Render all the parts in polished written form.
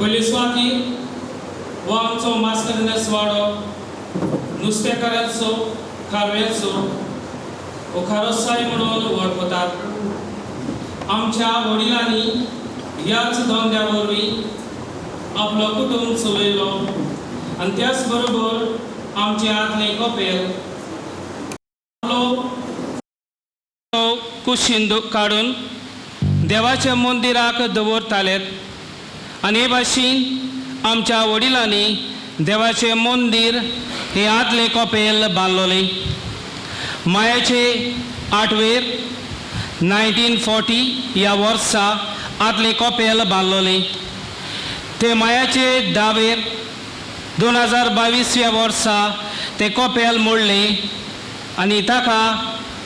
पयलीसवाकी हो आमचो मास्करनेस वाडो नुस्तेकारांचो खारवेचो हो खारसाय म्हणून वळखतात। आमच्या वडिलांनी ह्याच धंद्या वरवीं आपलो कुटुंब चलयलो आनी त्याच बरोबर आमचे आदले कपेल कुशीन काडून देवाच्या मंदिराक दवरतालेत आनी हे भाशेन आमच्या वडिलांनी देवाचे मंदिर हे आदले कपेल बांदलोले। मायाचे 8वेर 1940 ह्या वर्सा आदले कपेल बांदलोले। ते मायाचे 10वेर 2022 ह्या वर्सा ते कपेल मोडले आनी ताका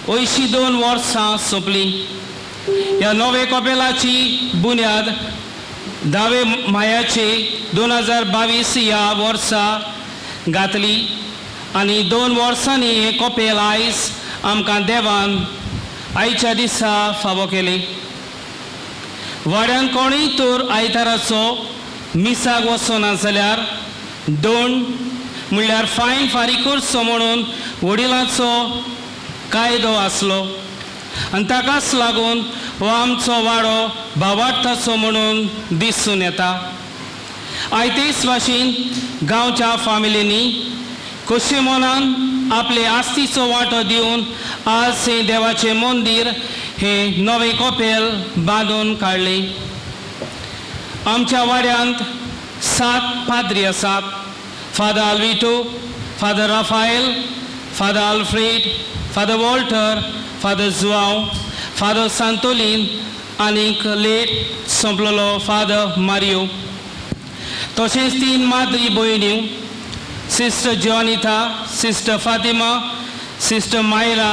82 वर्सां सोंपली। ह्या नवे कपेलाची बुन्याद 10वे मायाचे 2022 ह्या वर्सा घातली आनी 2 वर्सांनी हे कपेल आयज आमकां देवान आयच्या दिसा फावो केले। वाड्यान कोणूय तर आयताराचो मिसाक वचना जाल्यार दंड म्हणल्यार फायन फारीक करचो म्हणून वडिलांचो कायदो आसलो आनी ताकाच लागून हो आमचो वाडो भावार्थाचो म्हणून दिसून येता। आयतेच भाशेन गांवच्या फामिलींनी कशे मनान आपले आस्तीचो वांटो दिवन आज हे देवाचे मंदिर हे नवे कपेल बांदून काडले। आमच्या वाड्यांत 7 पाद्री आसात। Father Alvito, father Rafael, father Alfred, father Walter, father Joao, father Santolin आनीक लेट संपलेलो फादर मारियो। तशेंच 3 माद्री भयण्यो sister Jonitha, sister Fatima, sister Myra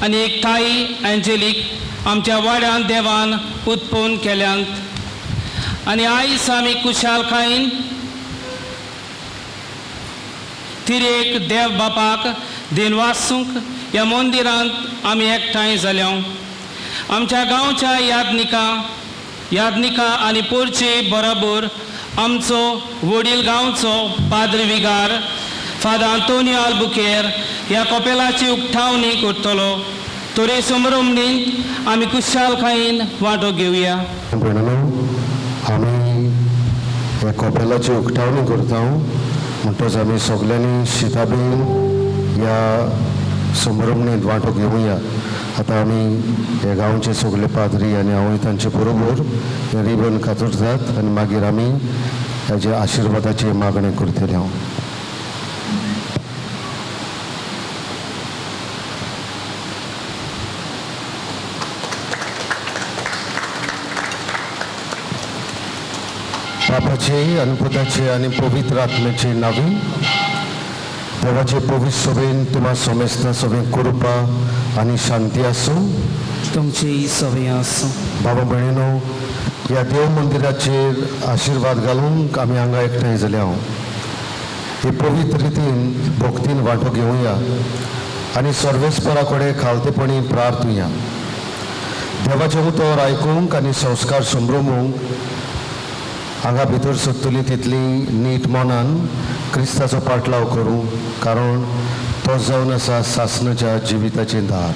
आनी एक ताई एंजेलीक आमच्या वाड्यान देवान उत्पन्न केल्यांत आनी आयज आमी कुशालकायेन तिरेक देव बापाक दिनवासूंक ह्या मंदिरांत आमी एकठांय जाल्या। आमच्या गांवच्या यादनिका आनी पोरचे बरोबर आमचो वडील गांवचो पाद्री विगार फादर आंतोनियो आल्बुकेर ह्या कपेलाची उक्तावणी करतलो। तोरे समरमणींत आमी कुशालकायेन वांटो घेवया। आमी ह्या कपेलाची उक्तावणी करता म्हणटच आमी सगल्यांनी शिताबेन ह्या समरमणींत वांटो घेवया। आतां आमी हे गांवचे सगळे पाद्री आनी हांवूय तांचे बरोबर हे रिबन कातरतात आनी मागीर आमी हेजे आशिर्वादाची मागणी करतले। हांव बापाचे आनी पुताचे आनी पवित्र आत्म्याचे नांवी देवाचे पवित्र सभेन तुम्हा समेस्ता सभेक कृपा आनी शांती आसूं तुमची सवय आसूं। बाबा भयणीनो, ह्या देव मंदिराचेर आशिर्वाद घालूंक आमी हांगा एकठांय जाल्या। हे पवित्र रितीन भक्तीन वांटो घेवया आनी सर्वेस्परा कडेन खालतेपणी प्रार्थुया। देवाचें उतर आयकूंक आनी संस्कार संभ्रमूंक हांगा भितर सोदतली तितली नीट मनान क्रिस्ताचो पाटलाव करूं, कारण तो जावन आसा सासणाच्या जिविताचें दार।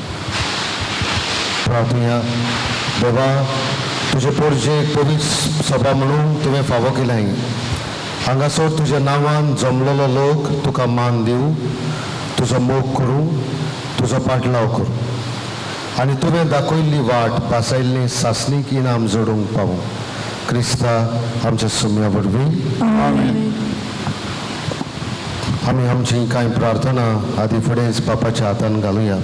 प्रार्थुया। देवा, तुजे पोरजे पवित्र सभा म्हणून तुवें फावो केलाय। हांगासर तुज्या नांवान जमलेलो लोक तुका मान दिवं, तुजो मोग करूं, तुजो पाटलाव करूं आनी तुवें दाखयल्ली वाट पासयल्लें सासणीक इनाम जोडूंक पावूं। क्रिस्ता आमच्या सुम्या वरवीं आमेन। आमी आमची कांय प्रार्थना आदी फुडेंच बापाच्या हातान घालुया।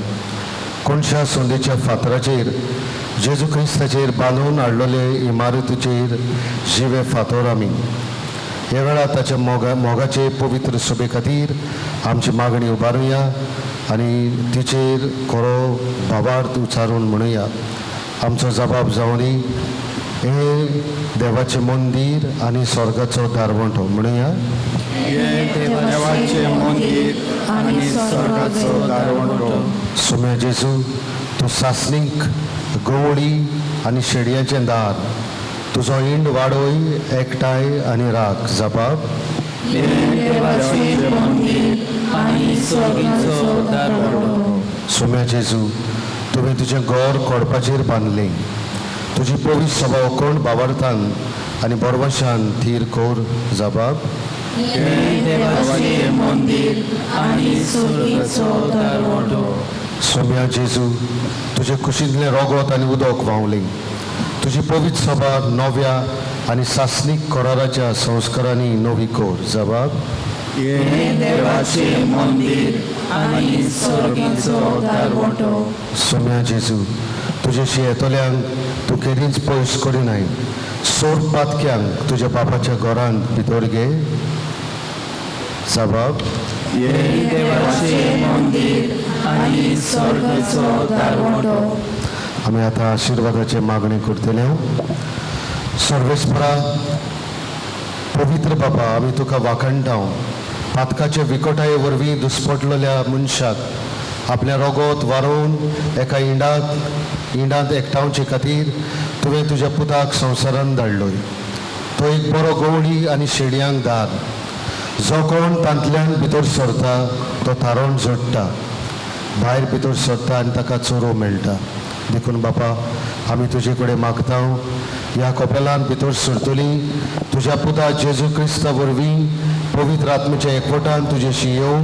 कोणशा सोंदेच्या फातराचेर जेजू क्रिस्ताचेर बांदून हाडलेले इमारतीचेर जिवे फातर आमी ह्या वेळार ताच्या मोगाचे पवित्र सभे खातीर आमची मागणी उबारुया आनी तिचेर खरो भावार्थ उच्चारून म्हणुया। आमचो जबाब जावनी हे देवाचे मंदिर आनी स्वर्गाचो दारवंटो म्हणुया। देवाचे मंदिर आनी स्वर्गाचो दारवंटो। सुम्या जेजू, तूं सासणीक गवळी आनी शेडयाचें दार, तुजो इंड वाडोय एकठांय आनी राख. जबाब. देवाचें मंदिर आनी स्वर्गाचो दारोडो. सुम्या जेजू, तुवें तुजें घर कोडपाचेर बांदलें. तुजी पवित्र सभा अखंड बाबार्थान आनी बरवशान थीर कोर. जबाब. देवाचें मंदिर आनी स्वर्गाचो दारोडो. सोम्या जेजू, तुजे कुशींतलें रगत आनी उदक व्हांवलें. तुजी पवित्र सभा नव्या आनी सासणीक कराराच्या संस्कारांनी नवी कोर. जबाब. देवाचें मंदिर आनी स्वर्गाचो दारोडो. सोम्या जेजू, तुजे शियेतल्यांक तूं केदींच पयस करिनाय. सोर पातक्यांक तुज्या बापाच्या घरांत भितर घे. जबाब. देवाचें मंदिर आनी स्वर्गाचो दारोडो. आमी आतां आशिर्वादाचे मागणी करतले. सर्वेस्परा पवित्र बाबा, आमी तुका वाखणटाव. पातकाचे विकोटाये वरवीं दुस्पटलेल्या मनशाक आपलें रगत वारोवन एका इंडांत एकठांवचे खातीर तुवें तुज्या पुताक संवसारांत धाडलोय. तो एक बरो गवळी आनी शेडयांक दार. जो कोण तांतल्यान भितर सरता तो थारोवन जोडटा, भायर भितर सरता आनी ताका चोरो मेळटा. देखून बापा, आमी तुजे कडेन मागता, ह्या कपेलान भितर सरतलीं तुज्या पुता जेजू क्रिस्ता वरवीं पवित्र आत्म्याच्या एकवटान तुजेशी येवं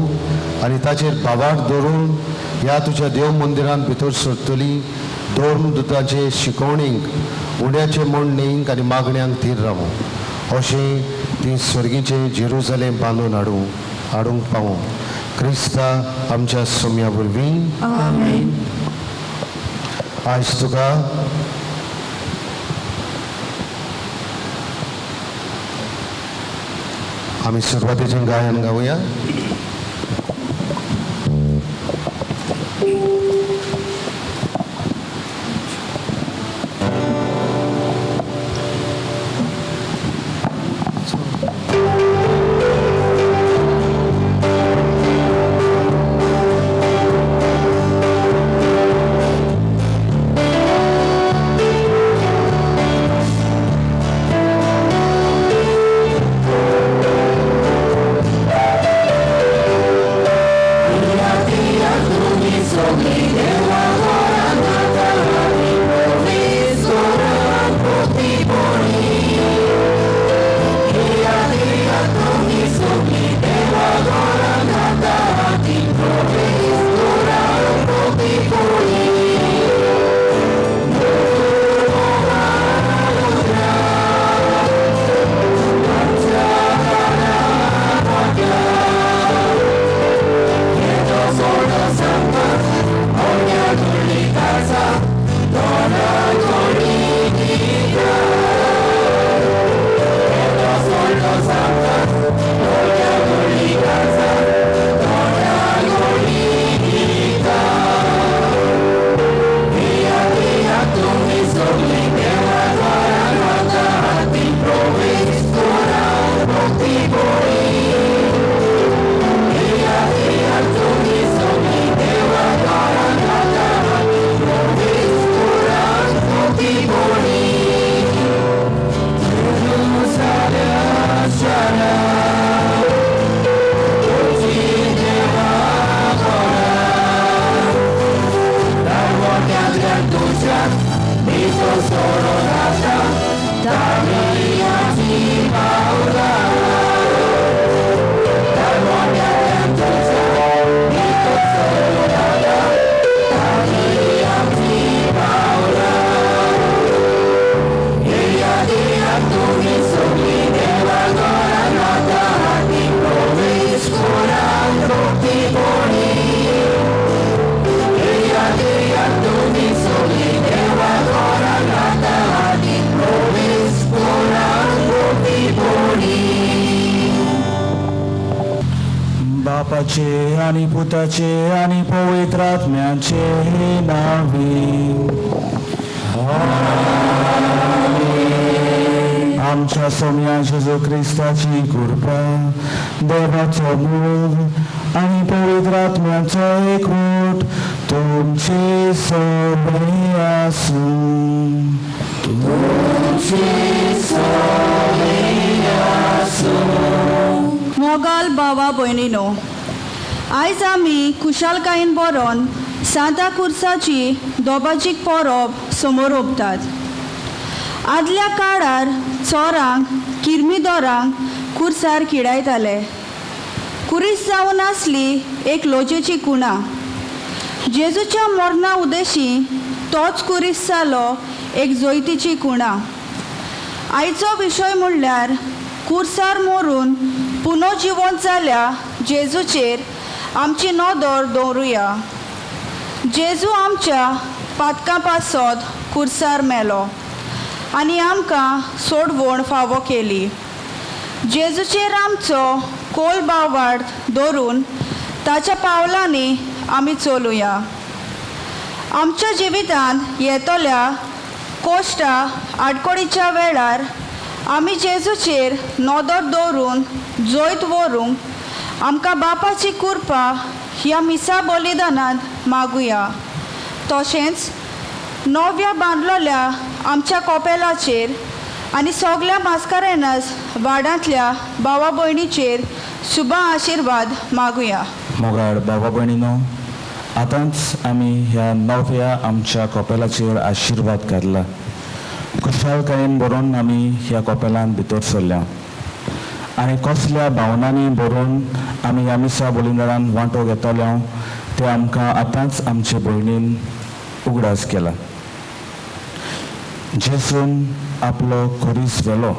आनी ताचेर भावार्थ दवरून ह्या तुज्या देव मंदिरांत भितर सरतलीं धर्म दुताचे शिकवणीक उण्याचे म्हण न्हेंक आनी मागण्यांक थीर रावूं. अशें ती स्वर्गीचें जेरुजलेम बांदून हाडूंक पावूं. क्रिस्ता आमच्या सोम्या वरवीं. आमेन. आयज तुका आमी सुरवातेचें गायन गावया. बापाचे आणि पुताचे आणि पवित्र आत्म्याचे नावे. आमच्या सोम्या जेजू क्रिस्ताची कृपा, देवाचो मोग आणि पवित्र आत्म्याचो एकवट तुमचे सगळे आसूं. भावा भयणीनो, आयज आमी कुशालकायेन बरोवन सांता क्रुसाची दोबाजीक परब समोर ओंपतात. आदल्या काळार चोरांक किरमीदोरांक कुर्सार किडायताले. कुरीस जावन आसली एक लोजेची कुणा. जेजूच्या मरणा उदेशी तोच कुरीस जालो एक जोयतीची कुणा. आयचो विशय म्हणल्यार कुर्सार मरून पुनर्जिवंत जाल्या जेजूचेर आमची नदर दवरुया. जेजू आमच्या पातकां पासत कुर्सार मेलो आनी आमकां सोडवण फावो केली. जेजूचेर आमचो कोल बावाड दवरून ताच्या पावलांनी आमी चलुया. आमच्या जिवितांत येतल्या कोश्टा आडकोडीच्या वेळार आमी जेजूचेर नदर दवरून जोयत व्हरूंक आमकां बापाची कृपा ह्या मिसा बलिदानांत मागुया. तशेंच नव्या बांदलेल्या आमच्या कोपेलाचेर आनी सगल्या मास्कारेनस वाड्यांतल्या भावा भयणीचेर शुभ आशिर्वाद मागुया. मोगाड भावा भयणीनो, आतांच आमी ह्या नव्या आमच्या कोपेलाचेर आशिर्वाद घातला. कुशालकायेन बरोवन आमी ह्या कोपेलांत भितर सरल्या आनी कसल्या भावनांनी बरोवन आमी ह्या मिसा बलिदानान वांटो घेतलो ते आमकां आतांच आमचे भयणीन उगडास केला. जेजून आपलो खुरीस व्हेलो,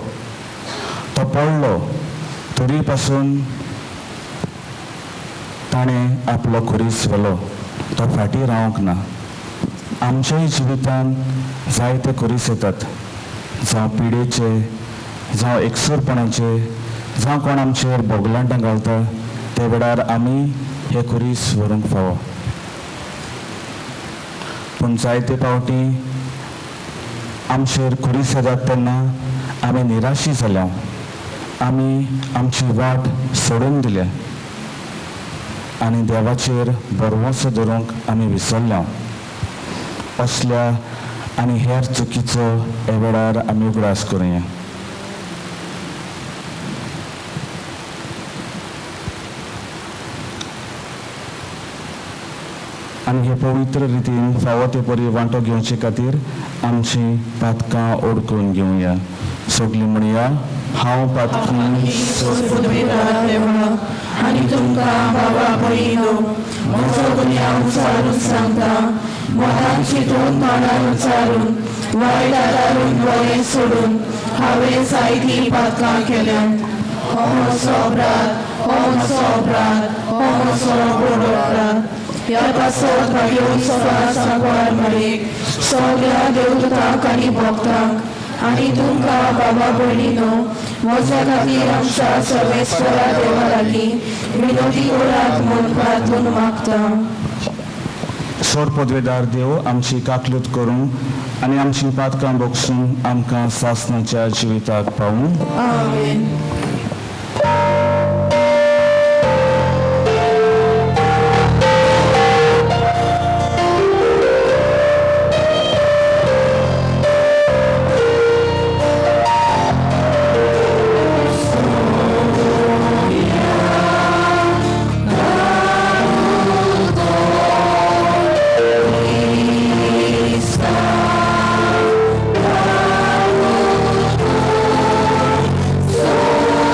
तो पडलो, तरी पासून ताणें आपलो खुरीस व्हेलो, तो फाटीं रावंक ना. आमच्याय जिवितांत जायते खुरीस येतात, जावं पिडेचे, जावं एकसुरपणाचे, जावं कोण आमचेर बोगलांटां घालता, ते वेळार आमी हे खुरीस व्हरूंक फावो. पूण जायते फावटी आमचेर खुरीस येतात तेन्ना आमी निराशी जाल्या, आमी आमची वाट सोडून दिल्या आनी देवाचेर भरवंसो दवरूंक आमी विसरल्या. असल्या आनी हेर चुकीचो हे वेळार आमी उगडास करुया. आनी हे पवित्र रितीन फावो ते परी वांटो घेवचे खातीर आमची पातकां ओडकून घेवया. सगळीं म्हणया, हांव पातकी आनी तुमकां भावा भयणीनो, म्हजो गुन्यांव उचारून सांगता, मोगान चिंतून तोंडार उचारून वायट आदारून बरें सोडून हांवें जायतीं पातकां केल्यात. हो म्हजो अपराध, हो म्हजो अपराध, हो म्हजो व्हडलो अपराध. ह्या पासत भाग्यो सगळ्या सांगवार मारीक सगळ्या देवदूतांक आनी भक्तांक आनी तुमकां बाबा भयणीनो, म्हज्या खातीर आमच्या सर्वेस्परा देवा लागीं विनोदी करात म्हूण प्रार्थून मागता. सोड पदवेदार देव आमची काकलूत करूं आनी आमची पातकां बोगसून आमकां सासणाच्या जिविताक पावूं. आमेन. Oh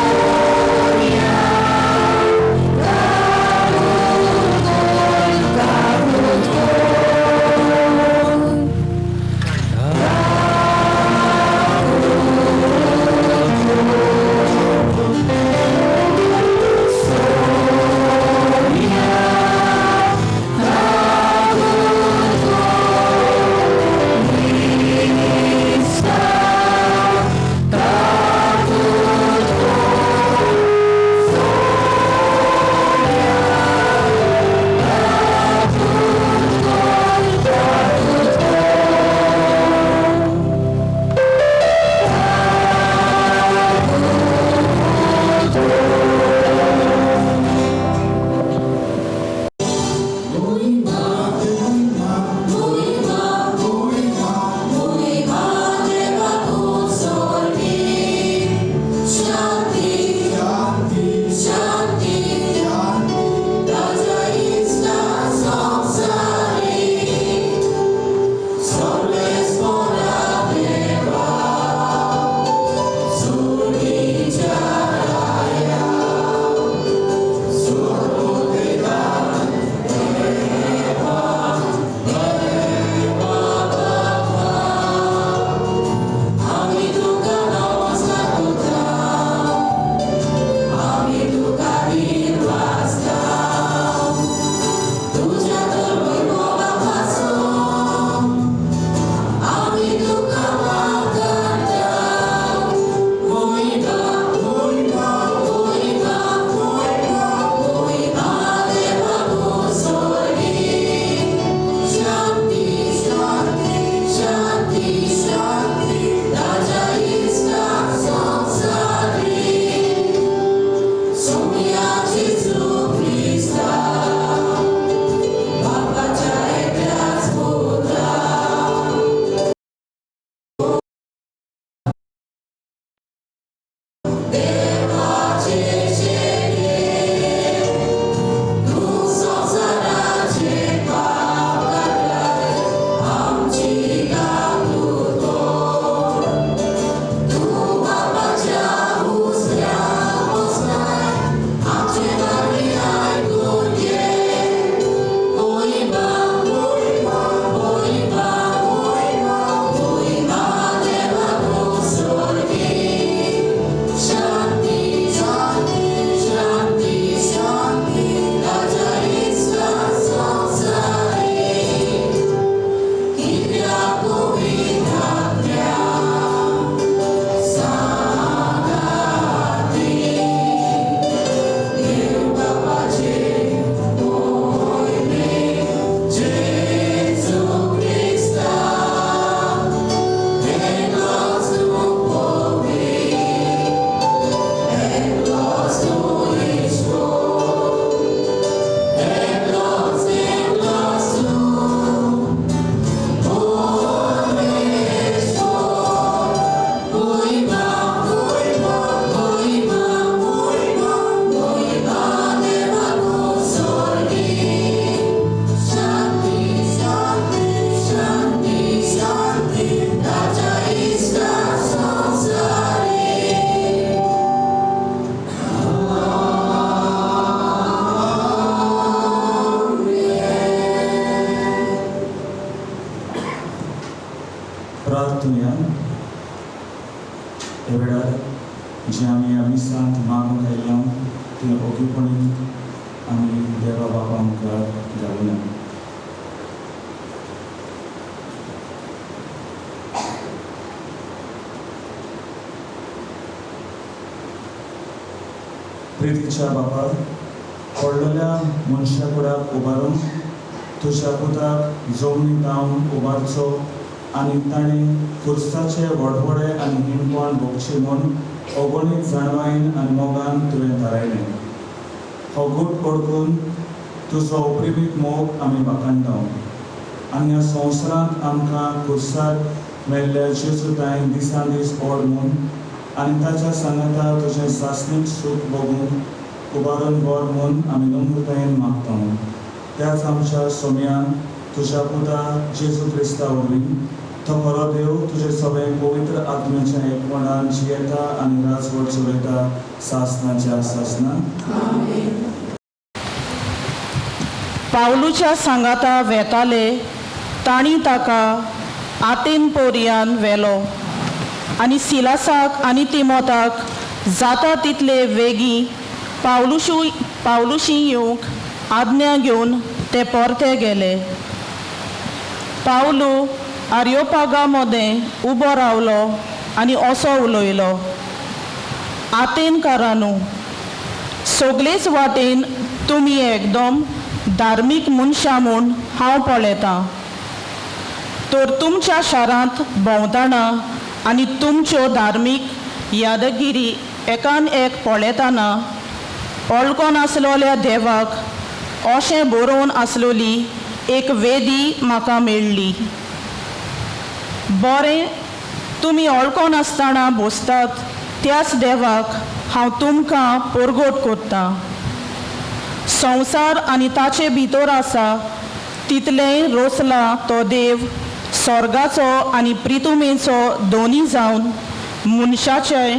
प्रार्थुया हे वेळार जे आमी ह्या मिसांत मागूंक आयल्या तें ओगीपणी आमी देवा बाबा मुखार घालुया. प्रितीच्या बापा, पडलेल्या मनशा कुडाक उबारून तुज्या पुताक जमनीत जावन उबारचो आनी ताणें खुर्साचे व्हडवडे आनी हिणपण भोगची म्हूण अगणीत जाणवायेन आनी मोगान तुवें थारायलें. हो गूट ओळखून तुजो अप्रिमीत मोग आमी वाखाणटाव आनी ह्या संवसारांत आमकां खुर्साक मेळिल्ल्या जेजूताय दिसान दीस ओड म्हूण आनी ताच्या सांगाता तुजें सासणीक सूख बघूंक उबारून वर म्हूण आमी नम्रतायेन मागता. त्याच आमच्या सोम्यान तुज्या पुता जेजू क्रिस्ता वरवीं तो खरो देव तुजें सगळें पवित्र आत्म्याच्या एकपणान जियेता आनी राजवट चलयता सासणाच्या सासना. पावलूच्या सांगाता वेताले ताणी ताका आतेन पोरयान व्हेलो आनी सिलासाक आनी तिमोथाक जाता तितले वेगी पावलुशी येवंक आज्ञा घेवन ते परते गेले. पावलू आर्योपागा मदें उबो रावलो आनी असो उलयलो, आतेनकारांनो, सगळेच वाटेन तुमी एकदम धार्मीक मनशां म्हूण हांव पळयतां. तर तुमच्या शारांत भोंवताना आनी तुमच्यो धार्मीक यादगिरी एकान एक पळयतना अळकोन आसलोल्या देवाक अशें बरोवन आसलोली एक वेदी म्हाका मेळ्ळी. बरें, तुमी अळकोन आसतना बसतात त्याच देवाक हांव तुमकां परगोट कोत्तां. संवसार आनी ताचे भितर आसा तितलेंय रोसला तो देव स्वर्गाचो आनी प्रितुमेचो दोनी जावन मनशाचे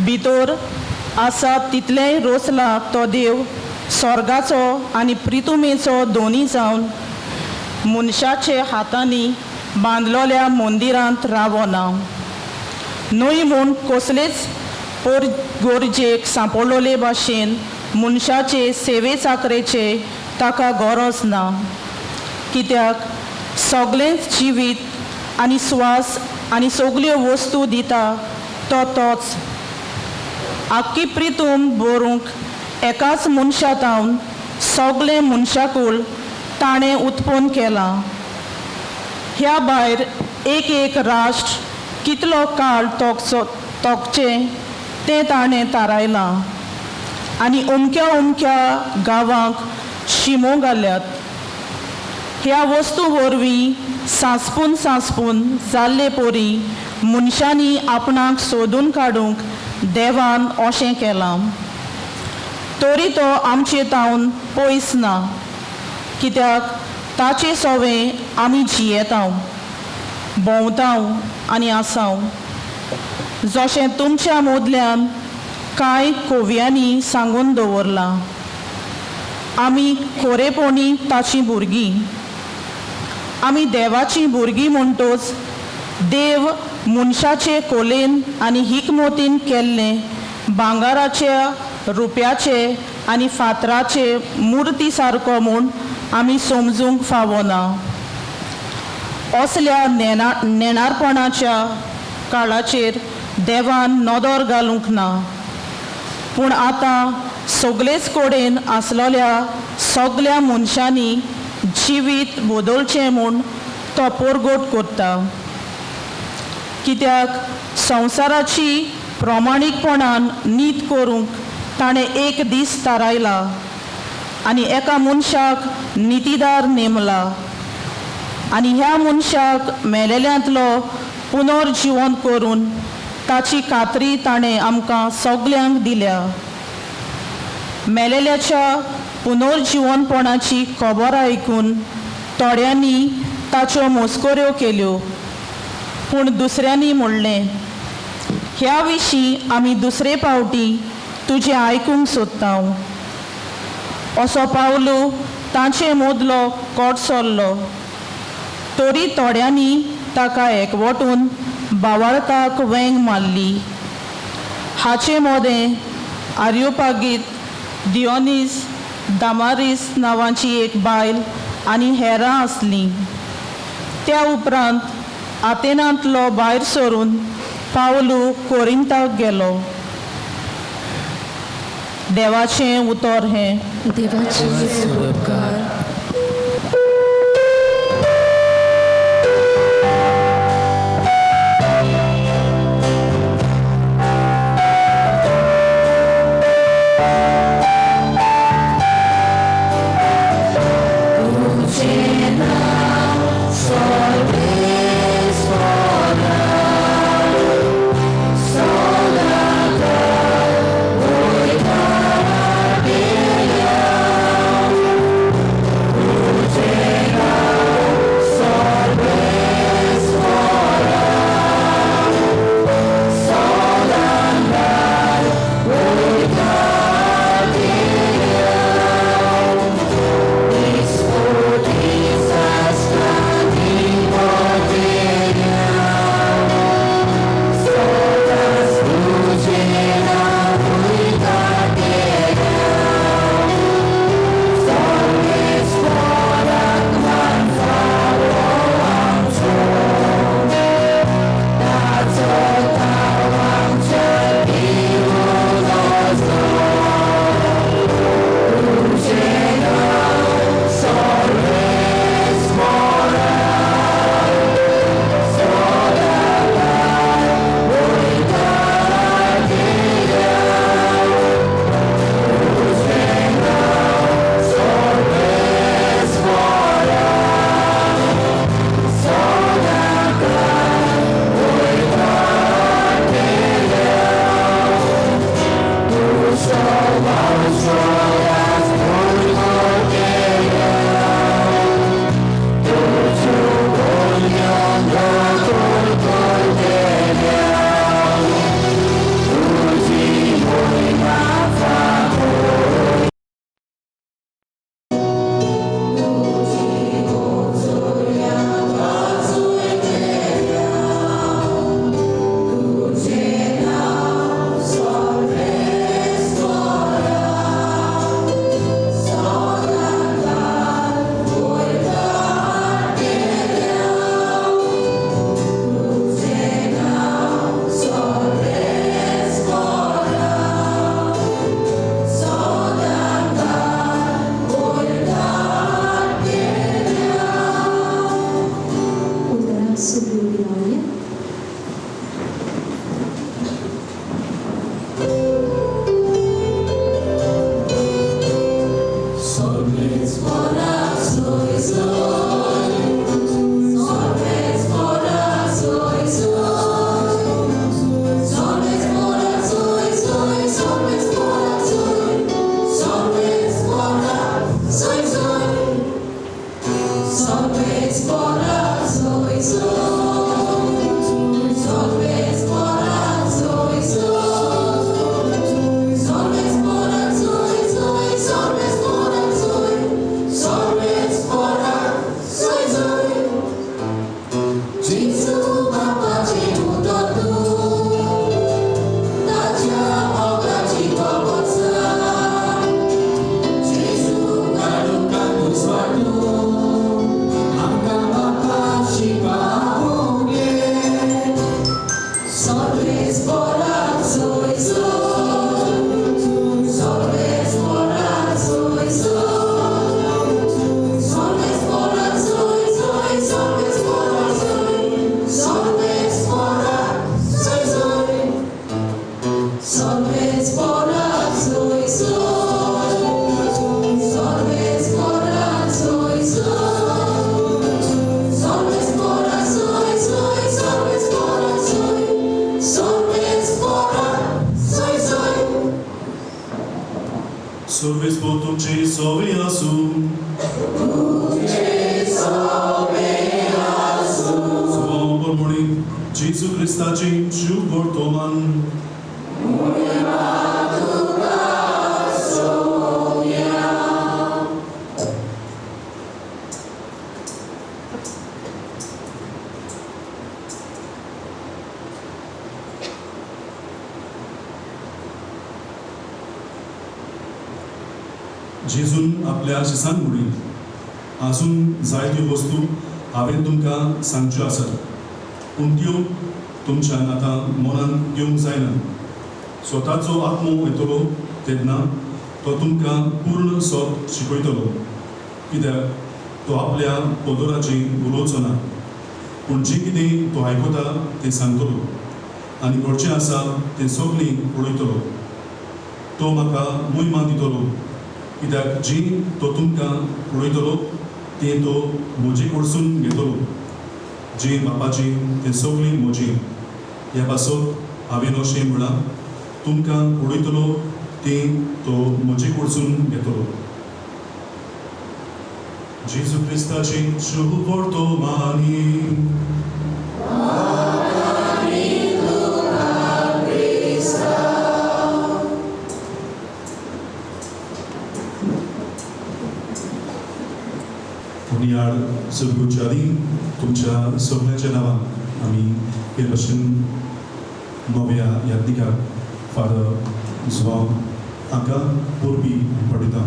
भितर आसा तितलेंय रोसला तो देव स्वर्गाचो आनी प्रितुमेचो दोनी जावन मनशाचे हातांनी बांदलोल्या मंदिरांत रावना. न्हय म्हूण कसलेच गरजेक सांपडलोले भाशेन मनशाचे सेवे चाकरेचे ताका गरज ना. कित्याक सगळेंच जिवीत आनी स्वास आनी सगल्यो वस्तू दिता तो तोच. आख्खी प्रितूम बरोवंक एकाच मनशांतावन सगळे मनशाकूल ताणें उत्पन्न केलां. ह्या भायर एक राष्ट्र कितलो काळ तोगचें तें ताणें थारायलां आनी अमक्या गांवांक शिमो घाल्यात. ह्या वस्तू वरवीं सांसपून जाल्ले पोरी मनशांनी आपणाक सोदून काडूंक देवान अशें केलां. तरी तो आमचे तावन पयस ना, कित्याक ताचे सवें आमी जियेतांव, भोंवतांव आनी आसांव. जशें तुमच्या मदल्यान कांय कोव्यांनी सांगून दवरलां, आमी खरेपणी ताचीं भुरगीं. आमी देवाचीं भुरगीं म्हणटोच देव मनशाचे कोलेन आनी हिकमतीन केल्ले भांगाराच्या, रुप्याचे आनी फातराचे मुर्ती सारको म्हूण आमी समजूंक फावना. असल्या नेणारपणाच्या काळाचेर देवान नदर घालूंक ना. पूण आतां सगळेच कडेन आसलोल्या सगळ्या मनशांनी जिवीत बदलचें म्हूण तो परगोट करता. कित्याक संवसाराची प्रामाणीकपणान नीत करूंक ताणें एक दीस थारायला आनी एका मनशाक नितीदार नेमला आनी ह्या मनशाक मेलेल्यांतलो पुनर्जिवन करून ताची खात्री ताणें आमकां सगल्यांक दिल्या. मेलेल्याच्या पुनर्जिवनपणाची खबर आयकून थोड्यांनी ताच्यो मस्कऱ्यो केल्यो, पूण दुसऱ्यांनी म्हणलें, ह्या विशीं आमी दुसरे फावटी तुजें आयकूंक सोदतांव. असो पावलू तांचे मदलो कोट सरलो. तरी थोड्यांनी ताका एकवटून बावाळताक वेंग मारली. हाचे मोदें आर्योपागीत दियोनीस दामारीस नांवाची एक बायल आनी हेरां आसलीं. त्या उपरांत आतेनांतलो भायर सरून पावलू कोरिंताक गेलो. देवाचें उतर हें. देवाचे उपकार. Salve Spiritu ci salve Iasu. Slavă mormâni, Jesu Christa ci vortoman. जेजून आपल्या शिसांक म्हणली आजून जायत्यो वस्तू हांवें तुमकां सांगच्यो आसात पूण त्यो तुमच्यान आतां मनान घेवंक जायना स्वताचो आत्मो येतलो तेन्ना तो तुमकां पूर्ण सोब शिकयतलो कित्याक तो आपल्या पोदोराचें उलोवचो ना पूण जें कितें तो आयकता तें सांगतलो आनी घडचें आसा तें सगळें उडयतलो तो म्हाका मोहिमा दितलो कित्याक जें तो तुमकां उडयतलो तें तो म्हजे कडसून घेतलो जें बापाचें तें सगळें म्हजें ह्या पासत हांवें अशें म्हळां तुमकां उडयतलो तें तो म्हजे कडसून घेतलो जेजू क्रिस्ताचें शुभ वर्तमानी पुण्याळ सुरगुच्या आदी तुमच्या सगळ्यांच्या नांवान आमी हे भशेन नव्या यात्निकाक फादर जुआंव हांकां पोरबी पडयता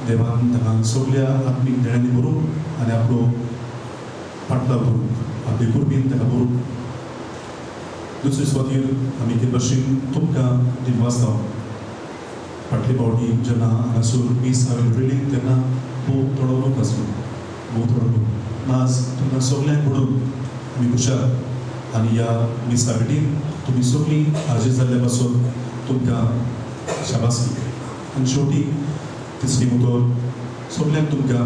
देवान तांकां सगळ्या आत्मीक देण्यांनी भरूं आनी आपलो पाटला भरूं आपले कुर्बीन ताका भरूं दुसरे सुवातेर आमी हे भशेन तुमकां दिन वाचता फाटले फावटी जेन्ना हांगासर मीस हांवें उडयली तेन्ना खूब थोडो लोक आसलो खूब थोडो लोक आज तुमकां सगळ्यांक पडून आमी खुशाल आनी ह्या मिसा भेटीन तुमी सगळीं हाजीर जाल्ल्या पासून तुमकां शाबासकी आनी शेवटी तिसरी मुदोल सगळ्यांक तुमकां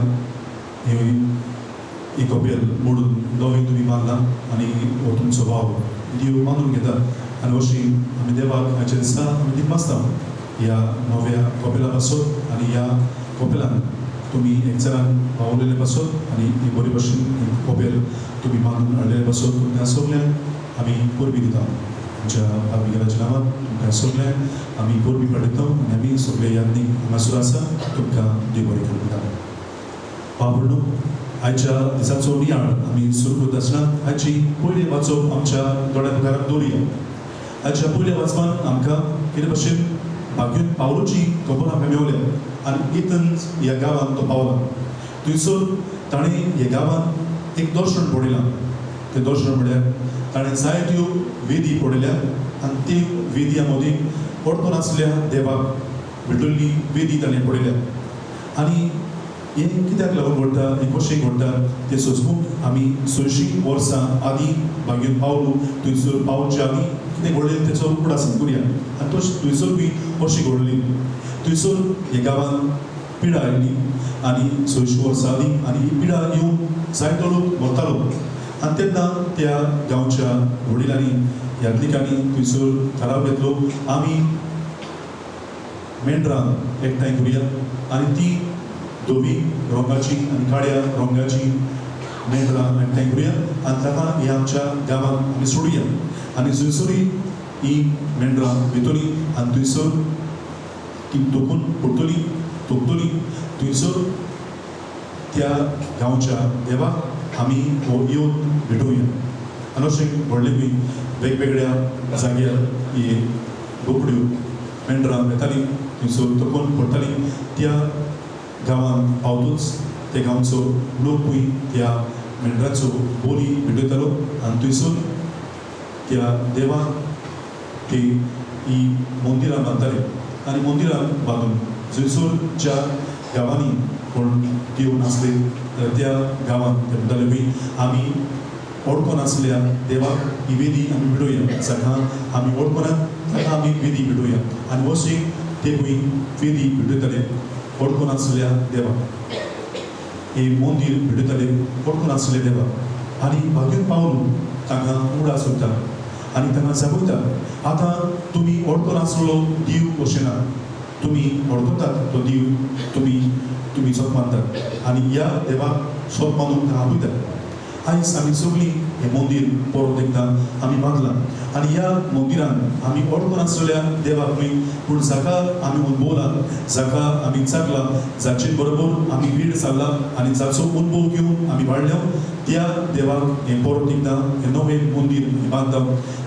ही कपेल मोडून नवी तुमी मानला आनी हो तुमचो भाव देव मानून घेता आनी अशी आमी देवाक हाचे दिसा आमी दीप वाचता ह्या नव्या कपेला पासून आनी ह्या कपेलान तुमी एक जरान पावलेले पासून आनी ही बरी भशेन ही कपेल तुमी मानून हाडलेले पासून तुमकां सगळ्यांक आमी पोरबी दिता आमच्या भाविकाच्या नांवान तुमकां सगळ्यांक आमी पोरबी पडयता आनी आमी सगळे यादनीक हांगासर आसा तुमकां देव बरें करूं दिता पावडू आयच्या दिसाचो नियाळ आमी सुरू करता आसतना आयची पयली वाचप आमच्या दोळ्या मुखार दवरुया आयच्या पयल्या वाचपान आमकां कितें भशेन भाग्यून पावलोची खबर आमकां मेवल्या आनी इतन्स ह्या गांवांत तो पावला थंयसर ताणें ह्या गांवांत एक दर्शन पळयलां तें दर्शन म्हळ्यार ताणें जायत्यो वेदी पळयल्या आनी ते वेदया मदीं पडतो नासल्या देवाक भेटल्ली वेदी ताणें पळयल्या आनी हें कित्याक लागून घडटा हें कशें घडटा तें सोंसपूंक आमी 600 वर्सां आदीं भाग्यून पावलो थंयसर पावच्या आदीं कितें घडलें तेचो उगडास करुया आनी थंयसर बी अशी घडली थंयसर ह्या गांवांत पिडा आयिल्ली आनी 600 वर्सां आदीं आनी ही पिडा येवन जायतो लोक मरतालो आनी तेन्ना त्या गांवच्या वडिलांनी यात्रिकांनी थंयसर थाराव घेतलो आमी मेंढरां एकठांय करुया आनी ती धवी रंगाची आनी काळ्या रंगाची मेंढरां एकठांय करुया आनी ताका हे आमच्या गांवांत आमी सोडुया आनी थंयसरूय ही मेंढरां वयतलीं आनी थंयसर ती तोखून पडटलीं तोखतलीं थंयसर त्या गांवच्या देवाक आमी हो येवन भेटोवया आनी अशें व्हडलें वेगवेगळ्या जाग्यार ही बोकड्यो मेंढरां येतालीं थंयसर तोखून पडटालीं त्या गांवांत पावतूच त्या गांवचो लोकूय त्या मेंढराचो बोली भेटयतालो आनी थंयसर त्या देवाक ते ही मंदिरां बांदताले आनी मंदिरां बांदून थंयसर ज्या गांवांनी कोण देव नासले त्या गांवांत ते म्हणटाले बी आमी वळखो नासल्या देवाक ही वेदी आमी भेटोवया जाका आमी वळखनात ताका आमी वेदी भेटोवया आनी अशें ते खंय वेदी भेटयताले वळखो नासल्या देवाक हे मंदीर भेटयताले वळखो नासले देवाक आनी भाग्यून पावून तांकां उगडास करता आनी तांकां जागयता आतां तुमी वळखो नासलो देव अशें ना तुमी वळखतात तो देव तुमी सोप मानतात आनी ह्या देवाक सोप मानून तांकां आपयतात आयज आमी सगळीं हे मंदिर परत एकदा आमी बांदलां आनी ह्या मंदिरान आमी वळखून आसलेल्या देवाक न्ही पूण जाका आमी अनुभवला जाका आमी चाकला जाचे बरोबर आमी भीड जाल्ला आनी जाचो अनुभव घेवन आमी वाडल्या त्या देवाक हे परत एकदा हे नवें मंदिर बांदता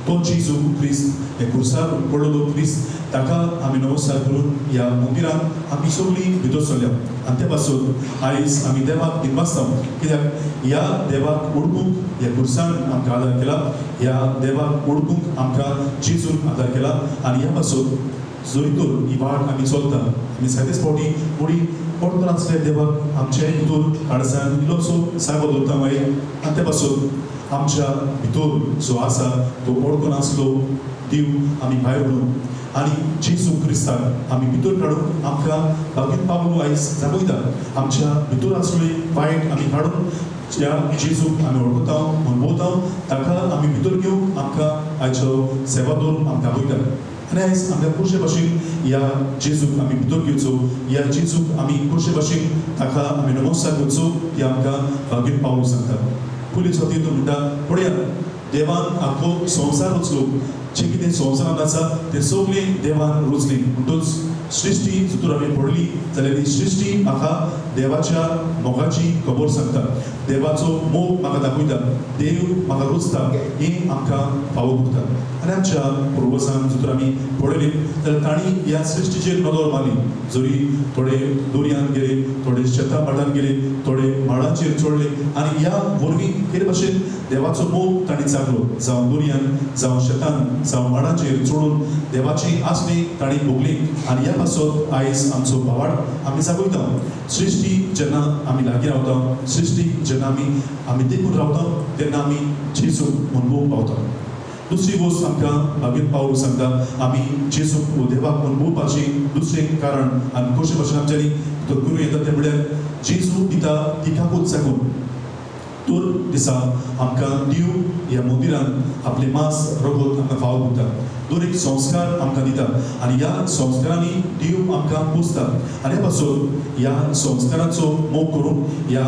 तो जेजू क्रिस्त हे खुर्सार पडलेलो क्रिस्त ताका आमी नमस्कार करून ह्या मंदिरान आमी सगळीं भितर सरल्या आनी ते पासून आयज आमी देवाक दिनवासता कित्याक ह्या देवाक ओळखूंक ह्या खुर्सान आमकां आदार केला ह्या देवाक ओळखूंक आमकां जेजून आदार केला आनी ह्या पासून जोरी तर ही वाट आमी चलता आमी सायतेच फावटी मुडी पडून आसले देवाक आमचे भितर काळजान इल्लोसो सागो दवरता मागीर आनी ते पासून आमच्या भितर जो आसा तो ओळखून आसलो देव आमी भायर व्हरून आनी जेजू क्रिस्ताक आमी भितर काडून आमकां बागेंत पावलो आयज जागयता आमच्या भितर आसले वायट आमी काडून ज्या जेजूक आमी वळखता अनुभवता ताका आमी भितर घेवन आमकां आयचो सेवा दवरून आमकां दाखयता आनी आयज आमकां खुरशे भाशेन ह्या जेजूक आमी भितर घेवचो ह्या जेजूक आमी खुरशे भाशेन ताका आमी नमस्कार करचो ती आमकां बागेंत पावलो सांगता पुलीस खातीर तो म्हणटा पळया देवान आख्खो संवसार रचलो जे कितें संवसारांत आसा तें सगळें देवान रचलें म्हणटूच सृश्टी जितून आमी पडली जाल्यार ही सृश्टी म्हाका देवाच्या मोगाची खबर सांगता देवाचो मोग म्हाका दाखयता देव म्हाका रचता हें आमकां फावो करता आनी आमच्या पुर्वजांक जितून आमी पळयलें जाल्यार तांणी ह्या सृश्टीचेर नदर मारली जरी थोडे दर्यांत गेले थोडे शेतां भाटांत गेले थोडे माडाचेर चडले आनी ह्या वरवीं कितें भाशेन देवाचो मोग तांणी जागलो जावं दर्यांत जावं शेतान जावं माडाचेर चडून देवाची आसली तांणी भोगली आनी ह्या पासून आयज आमचो भावार्थ आमी जागयता सृश्टी जेन्ना आमी लागीं रावता सृश्टी जेन्ना आमी देखून रावता तेन्ना आमी जेजू अनुभव पावता दुसरी गोष्ट आमकां बागेंत पावलो सांगता आमी जेजू देवाक अनुभवपाचें दुसरें कारण आनी कशे भाशेन आमच्यांनी भितर करूं येता तें म्हणल्यार जेजू दिता तिकाकूच जागून तर दिसा आमकां देव ह्या मंदिरान आपले मांस रगत आमकां फावो करता दर एक संस्कार आमकां दिता आनी ह्या संस्कारांनी देव आमकां पोसता आनी हे पासून ह्या संस्कारांचो मोग करून ह्या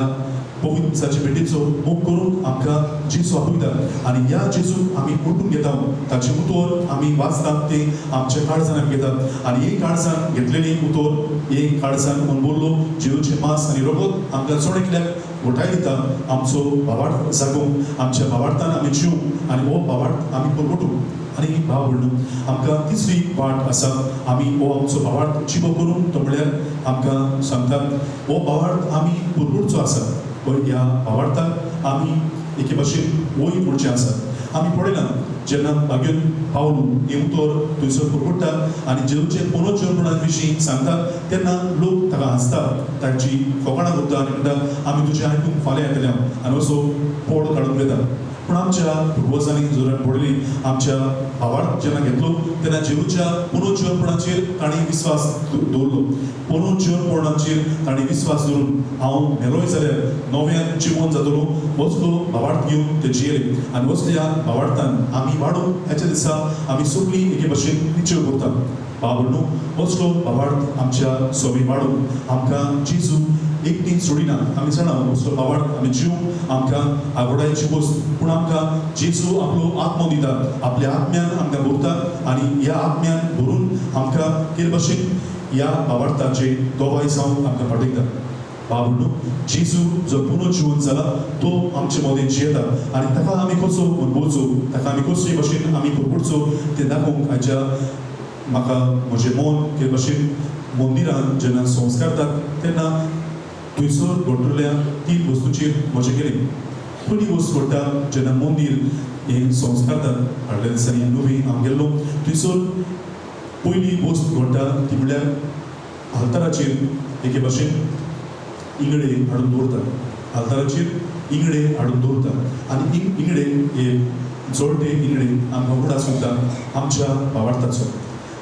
पवित्राचे भेटीचो मोग करून आमकां जेजू आपयता आनी ह्या जेजूक आमी ओळखून घेता ताचे उतर आमी वाचतात ते आमच्या काळजान आमी घेतात आनी हे काळजान घेतलेली उतर हे काळजान अनुभवलो जेजूचे मांस आनी रगत आमकां चड एकल्याक घोटाय दिता आमचो भावार्थ जागोवंक आमच्या भावार्थान आमी जिवंक आनी हो भावार्थ आमी परगटूंक आनी भाव भयणू आमकां तिसरी वाट आसा आमी हो आमचो भावार्थ जिवो करून तो म्हणल्यार आमकां सांगतात हो भावार्थ आमी परगटचो आसा पण ह्या भावार्थाक आमी एके भाशेन वयर म्हणचें आसा आमी पळयलां जेन्ना बागेंत पावलो हें उतर थंयसर परगटता आनी जेजूचे पुनर्जन्मपणा विशीं सांगतात तेन्ना लोक ताका हांसता ताची फकाणां करता आनी म्हणटा आमी तुजें आयकूंक फाल्यां येतले आनी असो पोड काडून घेता पूण आमच्या पुर्वजांनी जर पळयली आमच्या भावार्थ जेन्ना घेतलो तेन्ना जेजूच्या पुनर्जन्मपणाचेर तांणी विस्वास दवरलो पुनर्जन्मपणाचेर तांणी विस्वास दवरून हांव मेलोय जाल्यार नव्यान जिवन जातलो वचलो भावार्थ घेवन ते जियेले आनी वचल्या भावार्थान आमी वाडून ह्याच्या दिसा आमी सगळीं एके भाशेन निश्चय करता बाबडू वचलो भावार्थ आमच्या सोबी वाडून आमकां जेजू एकटी सोडिना आमी जाणा वचलो भावार्थ आमी जीव आमकां आगोडायची वस्त पूण आमकां जेजू आपलो आत्मो दिता आपल्या आत्म्यान आमकां भरता आनी ह्या आत्म्यान भरून आमकां कितें भाशेन ह्या भावार्थाचे दोबाय जावन आमकां पाठयता बाबडू जेजू जो पुनर्जीवन जाला तो आमचे मदें जियेता आनी ताका आमी कसो अनुभवचो ताका आमी कसले भाशेन आमी परगटचो तें दाखोवंक आयच्या म्हाका म्हजें मन कितें भाशेन मंदिरान जेन्ना संस्कार जातात तेन्ना थंयसर घडटल्या 3 वस्तूंचेर मजा केली पयली गोश्ट घडटा जेन्ना मंदीर हें संस्कार जातात फाटल्या दिसांनी नवी हांव गेल्लो थंयसर पयली गोश्ट घडटा ती म्हणल्यार आल्ताराचेर एके भाशेन इंगडे हाडून दवरतात आल्ताराचेर इंगडे हाडून दवरतात आनी इंगडे हे जोडटे इंगडे आमकां उगडास सांगता आमच्या भावार्थाचो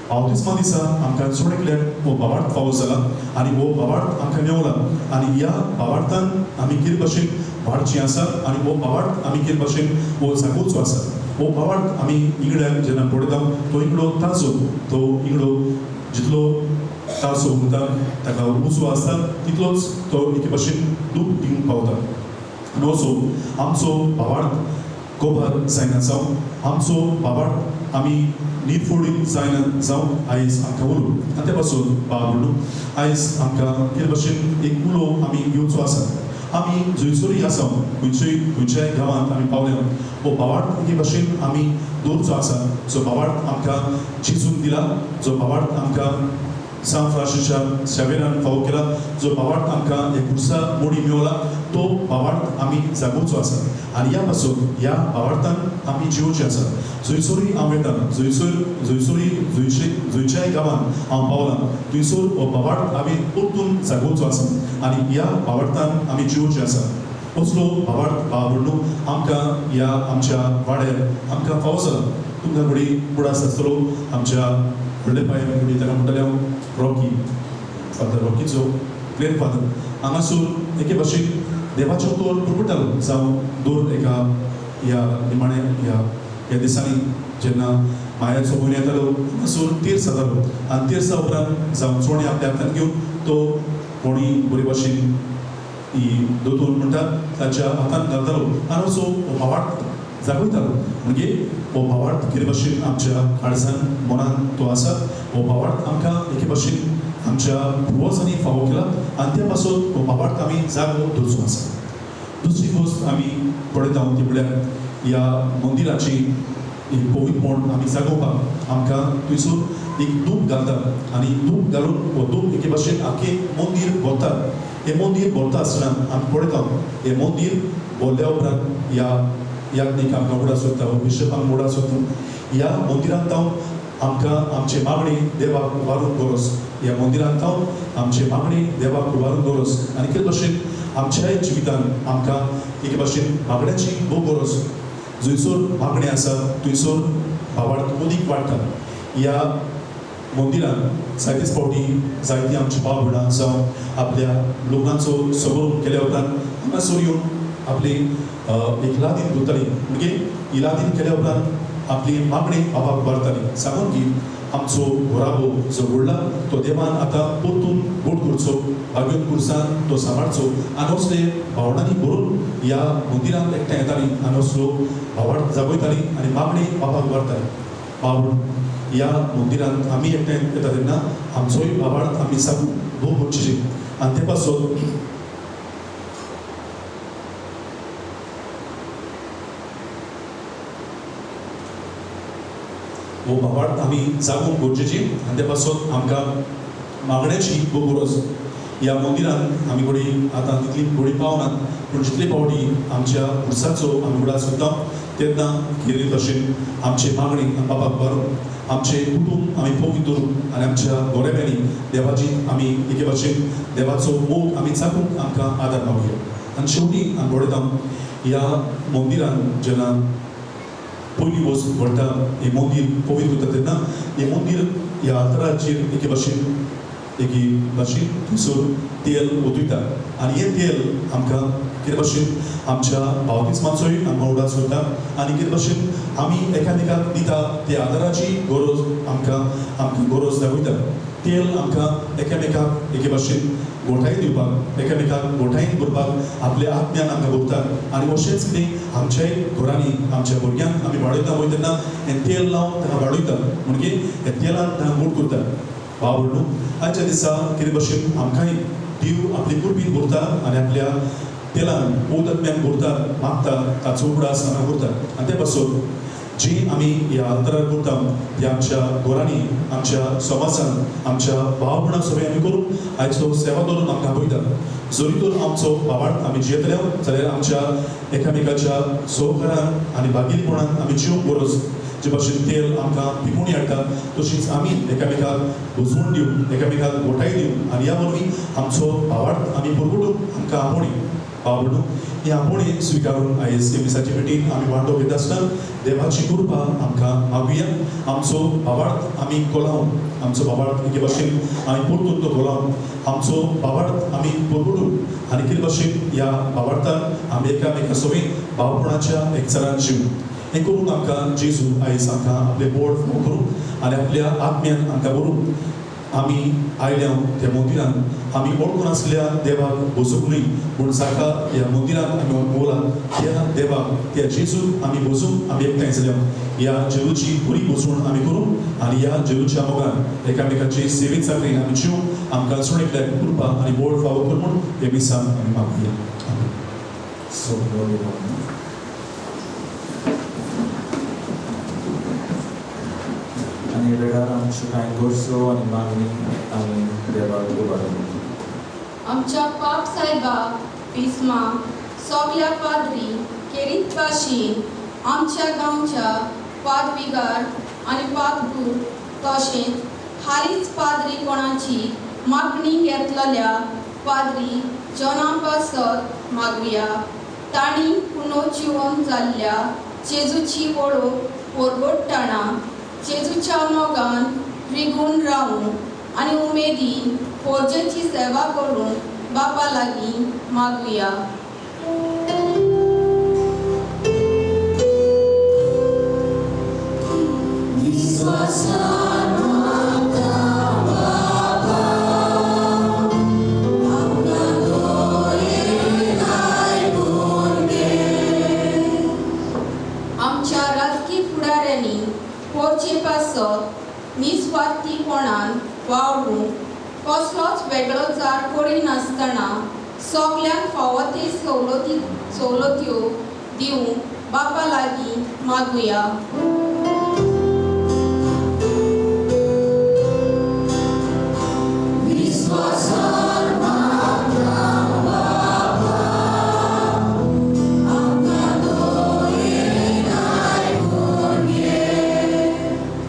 बावतिस्मा दिसा आमकां चड एकल्याक हो भावार्थ फावो जाला आनी हो भावार्थ आमकां मेवला आनी ह्या भावार्थान आमी कितें भाशेन वाडचीं आसा आनी हो भावार्थ आमी कितें भाशेन हो जागोवचो आसा हो भावार्थ आमी इंगड्याक जेन्ना पळयता तो इंगडो ताजो तो इंगडो जितलो ताजो उरता ताका उजो आसता तितलोच तो एके भाशेन दूख दिवंक पावता आनी असो आमचो भावार्थ गोबार जायना जावं आमचो बाबाड आमी निर्फोडीत जायना जावं आयज आमकां उलो आनी ते पासून बाबडू आयज आमकां कितें भाशेन एक उलो आमी घेवचो आसा आमी जंयसरूय आसा खंयच्याय गांवांत आमी पावल्या हो बाबाड एके भाशेन आमी दवरचो आसा जो बाबाड आमकां जेजून दिला जो बाबाड आमकां सान फ्रांसिसच्या शावेरान फावो केला जो बाबाड आमकां एक पुरसा मोडी मेवला तो बाबाड आमी जागोवचो आसा आनी ह्या पासून ह्या बाबाडांत आमी जिवोवचें आसा जंयसरूय हांव वयता जंयसरूय खंयच्याय गांवांत हांव पावलां थंयसर हो बाबाड आमी परतून जागोवचो आसा आनी ह्या बाबाडांत आमी जिवोवचें आसा असलो बाबाड बाबडू आमकां ह्या आमच्या वाड्यार आमकां फावो जाला तुमकां घडी बुडास आसतलो आमच्या व्हडले पांय ताका म्हणटाले हांव रॉकी फादर रॉकीचो ग्रेट फादर हांगासर एके भाशेन देवाचो तोर पुरपटालो जावं दोर एका ह्या निमाण्या ह्या दिसांनी जेन्ना मायाचो म्हयनो येतालो हांगासर तेर्स जातालो आनी तेर्सा उपरांत जावं चोणी आपल्या हातांत घेवन तो कोणी बरे भाशेन ही दोतोर म्हणटा ताच्या हातांत घालतालो आनी असो हो बाबाड जागयतालो म्हणजे हो बाबाड कितें भाशेन आमच्या काळजान मनान तो आसा हो बाबाड आमकां एके भाशेन आमच्या पुर्वजांनी फावो केला आनी त्या पासून हो बाबाड आमी जागो दवरचो आसा दुसरी गोश्ट आमी पळयता ती म्हळ्यार ह्या मंदिराची एक पवित्रपण आमी जागोवपाक आमकां थंयसर एक धूप घालता आनी धूप घालून हो धूप एके भाशेन आख्खें मंदीर भरता हे मंदीर भरता आसतना आमी पळयता हे मंदीर भरल्या उपरांत ह्या याज्ञीक आमकां उडा सोदता बिशपांक उडा सोदता ह्या मंदिरांत हांव आमकां आमची मागणी देवाक उबारून दवरस ह्या मंदिरांत हांव आमची मागणी देवाक उबारून दवरस आनी कितें भाशेन आमच्याय जिवितांत आमकां एके भाशेन मागण्याची भोव गरज जंयसर मागणी आसा थंयसर बाबाड उदीक वाडटा ह्या मंदिरांत जायतेच फावटी जायतीं आमची भाव भयणां जावं आपल्या लग्नाचो समारोप केल्या उपरांत हांगासर येवन आपली एक लादीन धरताली म्हणजे ही लादीन केल्या उपरांत आपली मागणी बाबाक उबारताली सांगून की आमचो घोराबो जो घडला तो देवान आतां परतून गोड करचो बागेन कुर्सान तो सांबाळचो आनी असले भावनांनी भरून ह्या मंदिरांत एकठांय येताली आनी असलो भावाड जागयताली आनी मागणी बाबाक उबारताली बाबड ह्या मंदिरांत आमी एकठांय येता तेन्ना आमचोय बाबाड आमी सांगू भोव गरजेची आनी ते पासून हो बाबाड आमी जागोवंक गरजेची आनी ते पासून आमकां मागण्याची खूब गरज ह्या मंदिरांत आमी घडी आतां तितली घडी पावनात पूण जितले फावटी आमच्या उर्साचो आमी उडा सोदता तेन्ना खेरीत भाशेन आमची मागणी बाबाक उबारून आमचे कुटूंब आमी पवित्र दवरून आनी आमच्या गोरेब्यांनी देवाची आमी एके भाशेन देवाचो मोग आमी चाकूंक आमकां आदार मागुया आनी शेवटी आमी पळयता ह्या मंदिरांत जेन्ना पयली वस्त व्हरता हे मंदीर पवित्र करता तेन्ना हे मंदीर ह्या आल्ताराचेर एके भाशेन थंयसर तेल ओतयता आनी हे तेल आमकां कितें भाशेन आमच्या बावतिस्माचोय आमकां उडास करता आनी कितें भाशेन आमी एकामेकाक दिता ते आदाराची गरज आमकां गरज दाखयता तेल आमकां एकामेकाक एके भाशेन घोटाय दिवपाक एकामेकाक घोटायेन भरपाक आपल्या आत्म्यान आमकां भरतात आनी अशेंच कितें आमच्याय घरांनी आमच्या भुरग्यांक आमी वाडयता वय तेन्ना हें तेल लावन ताका वाडयता म्हणजे हे तेलान ताका मूड करता बाबडू आजच्या दिसा कितें भाशेन आमकांय देव आपली कुर्बीन भरता आनी आपल्या तेलान पौतत्म्यान भरता मागता ताचो उडास आमकां करता आनी ते पासून जी आमी ह्या आल्तारार करता ती आमच्या घरांनी आमच्या समाजांत आमच्या भाव भयणां सगळे आमी करून आयचो सेवा दवरून आमकां आपयता जरी तर आमचो बाबाड आमी जियेतले जाल्यार आमच्या एकामेकाच्या सहकारान आनी बागिलपणान आमी जिवंक गरज जे भाशेन तेल आमकां पिकूणी हाडटा तशीच आमी एकामेकाक बुजवून दिवन एकामेकाक घोटाय दिवन आनी ह्या वरवीं आमचो बाबाड आमी परगटूंक आमकां आपोवणी बाबडू ही आपोवणी स्विकारून आयज हे दिसाची मिटींग आमी वांटो घेता आसतना देवाची कृपा आमकां मागुया आमचो बाबाड आमी कोलावन आमचो बाबाड एके भाशेन आमी परतून तो कोलावन आमचो बाबाड आमी परगटूंक आनी कितें भाशेन ह्या बाबाडान आमी एकामेका सगळीं भावपणाच्या एकचारान जीव हें करून आमकां जेजू आयज आमकां आपले बोड करून आनी आपल्या आत्म्यान आमकां व्हरून आमी आयल्या त्या मंदिरान आमी ओळखून आसल्या देवाक बसूंक न्ही पूण सारका ह्या मंदिरान आमी बोला त्या देवाक त्या जेजूक आमी बसून आमी एकठांय जाल्या ह्या जेजूची बरी बसून आमी करूं आनी ह्या जेजूच्या मोगान एकामेकाची सेवेत साखरेन आमी जिवूंक आमकां सोडीतल्या कृपा आनी बोळ फावो कर म्हूण हे मिसान आमी मागुया. आणि वेळार आमच्यो कांय गरजो आनी मागणी आमी देवाक उबारतली. आमच्या पाप साहेबाक पिस्मा सगल्या पाद्री केरीत भाशेन आमच्या गांवच्या पादविगार आनी पादगूर तशेंच हालींच पाद्री कोणाची मागणी घेतलेल्या पाद्री जॉना पासत मागुया. तांणी पुनर्जिवन जाल्ल्या जेजूची वळख परगटतना जेजूच्या मोगान रिगून रावूं आनी उमेदीन पोरजेची सेवा करून बापा लागीं मागुया. आमच्या राजकीय फुडाऱ्यांनी पोरचे पासत निस्वार्थीपणान वावरूंक कसलोच वेगळो जार करिनासतना सगल्यांक फावो ते सवलत्यो दिवंक बापा लागीं मागुया.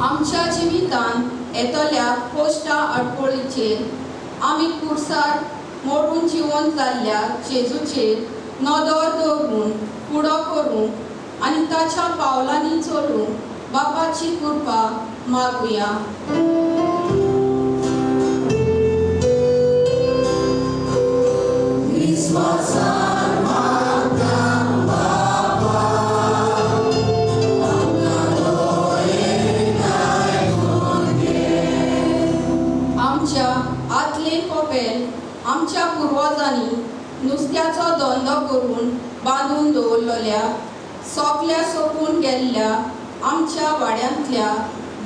आमच्या जिवितान येतल्या पोस्टा अडखळीचेर आमी कुर्सार मोडून जिवन जाल्ल्या जेजूचेर नदर दवरून फुडो करूंक आनी ताच्या पावलांनी चलूंक बापाची कृपा मागुया. आमच्या आदले कपेल आमच्या पुर्वजांनी नुस्त्याचो धंदो करून बांदून दवरलेल्या सगल्या सोपून गेल्ल्या आमच्या वाड्यांतल्या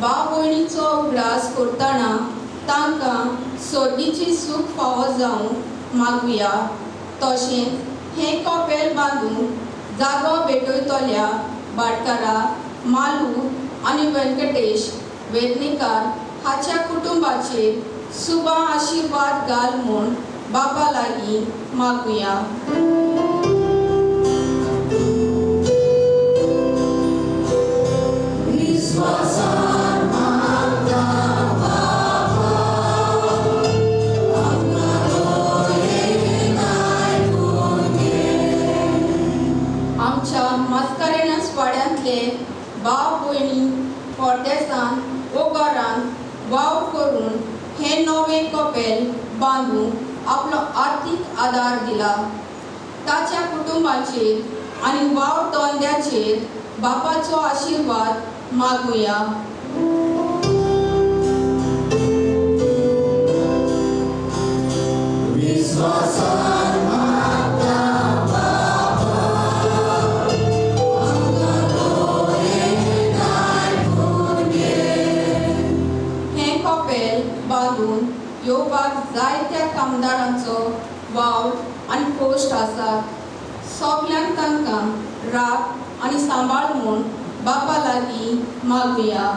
भाव भयणीचो उगडास करतना तांकां सोडीची सूख फावो जावंक मागुया. तशेंच हें कपेल बांदूंक जागो भेटयतल्या भाटकारा मालू आनी वेंकटेश वेदनेकार हाच्या कुटुंबाचेर शुभ आशीर्वाद घाल म्हूण बापा लागीं मागुया. आमच्या मस्करेनस वाड्यांतले भाव भयणी परदेसान वो घरान वाव करून हे नवे कपेल बांदूंक आपलो आर्थीक आदार दिला. ताच्या कुटुंबाचेर आनी वाव धंद्याचेर बापाचो आशीर्वाद मागुया. हें कपेल बांदून येवपाक जायत्या कामदारांचो वाव आनी पोस्ट आसात. सगल्यांक तांकां राख आनी सांबाळ म्हूण बापा लागीं मागुया.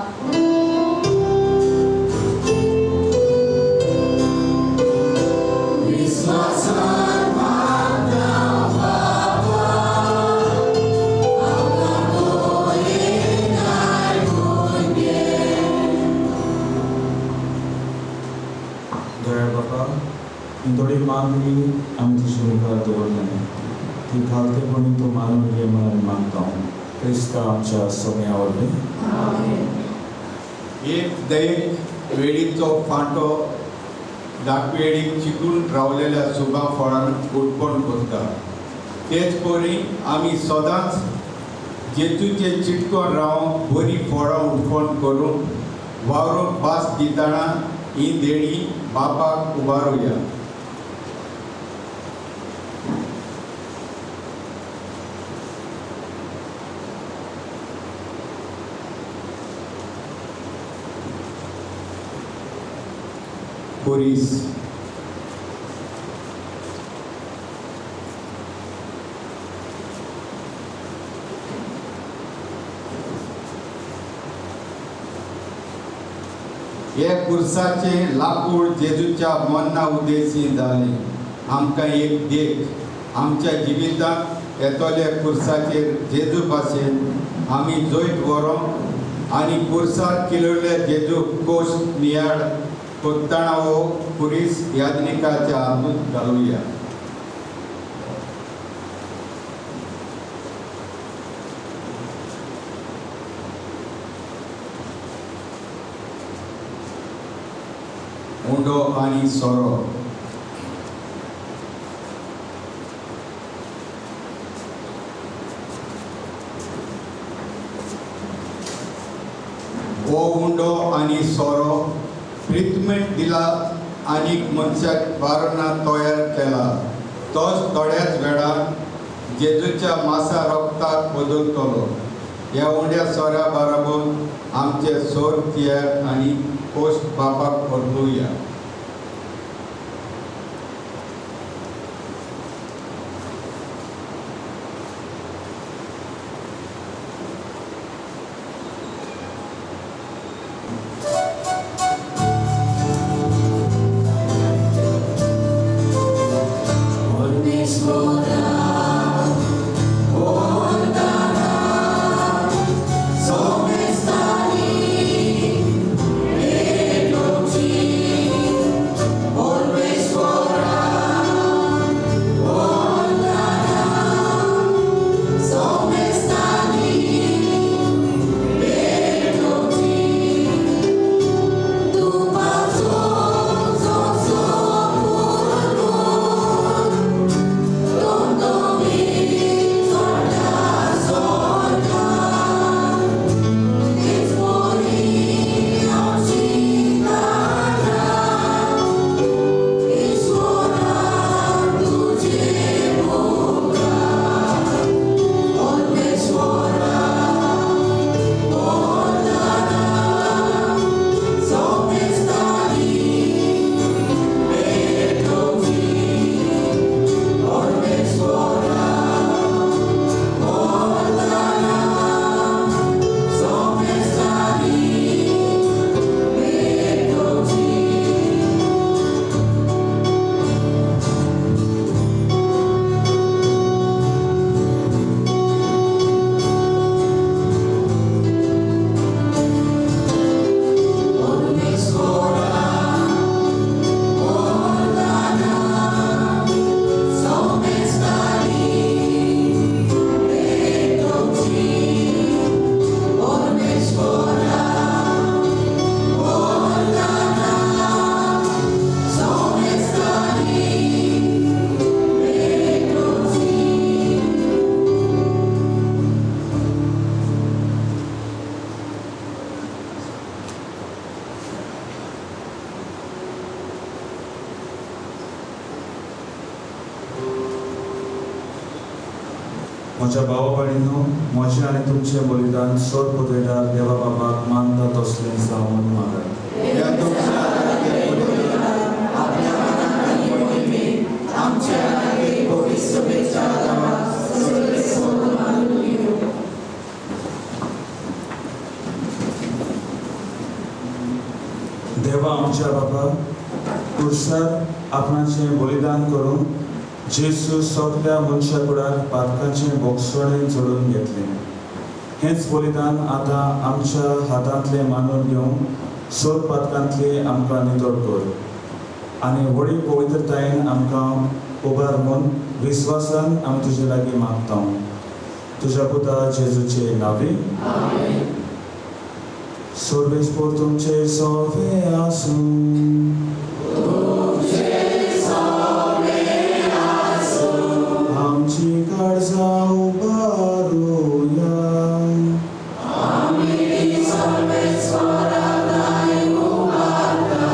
दया बापा थोडी मागणी आमी तुजे मुखार दवरल्या ती घालतेपणी तूं मानून घे म्हणून मागता. क्रिस्ता आमच्या सोम्या वरवीं. एक दयेक वेळीचो फांटो दाखवेळीक चिकून रावलेल्या सुगा फळान उठपण करता. तेच परी आमी सदांच जेजूचे चिटकोन रावून बरी फळां उठपण करून वावरूंक भास दितना ही देणी बापाक उबारूया. पुरीस. हे कुर्साचे लाकूड जेजूच्या मरना उद्देशी जाले. आमकां एक देख आमच्या जिवितांत येतोले कुर्साचेर जेजू भाशेन आमी जोयत व्हरोंक आनी कुर्सार किलोले जेजू कोश नियाड कोत्ताणा हो पुरीस यादनिकाच्या हातूंत घालुया. उंडो आनी सोरो. हो उंडो आनी सोरो ट्रिटमेंट दिला आनीक मनशाक बारना तयार केला. तोच थोड्याच वेळार जेजूच्या मासा रोगताक बदलतलो. ह्या उंड्या सोऱ्या बरोबर आमचे सोर तियार आनी पोस्ट बापाक परतुया. म्हज्या भावा भयणींनो, म्हजें आनी तुमचें बलिदान सोड पदयल्यार देवा बाबाक मानता तसलें जावून मागात. देवा आमच्या बाबा, कुर्सार आपणाचें बलिदान करून जेजू सगळ्या मनशा कुडार पातकांचें बोगसोडें जोडून घेतलें. हेंच बलिदान आतां आमच्या हातांतलें मानून घेवन सोर पातकांतली आमकां नितळ कर आनी व्हडी पवित्रतायेन आमकां उबार म्हूण विस्वासान आमी तुजे लागीं मागता. तुज्या पुता जेजूचे नांवी. सर्वेस्पोर तुमचे सोवे आसूं. आमची काळजा उबारूया. आमी सर्वेस्पराक उबारता.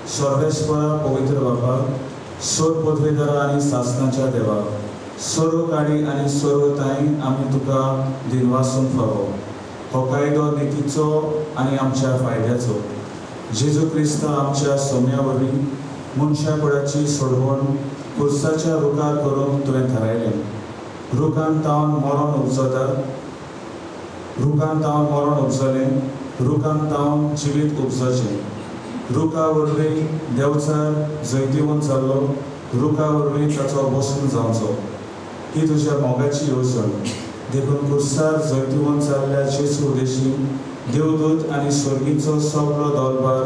सर्वेस्परा पवित्र बापा, सोर पदवीधरा आनी सासणाच्या देवा, सर्व काळी आनी सर्व ताई आमी तुका दिनवासून फावो. हो कायदो नितीचो आनी आमच्या फायद्याचो. जेजू क्रिस्त आमच्या सोम्या वरवीं मनशाकुळाची सोडवण खुर्साच्या रुखार करून तुवें थारायलें. रुखान तावन मरण उपजलें, रुखान तावन जिवीत उपजचें. रुखा वरवीं देवचार जैतिवंत जाल्लो, रुखा वरवीं ताचो बसून जावचो. ही तुज्या मोगाची येवजण. देखून खुर्सार जैतिवंत जाल्ल्या जेजू उदेशी देवदूत आनी स्वर्गीचो सगळो दरबार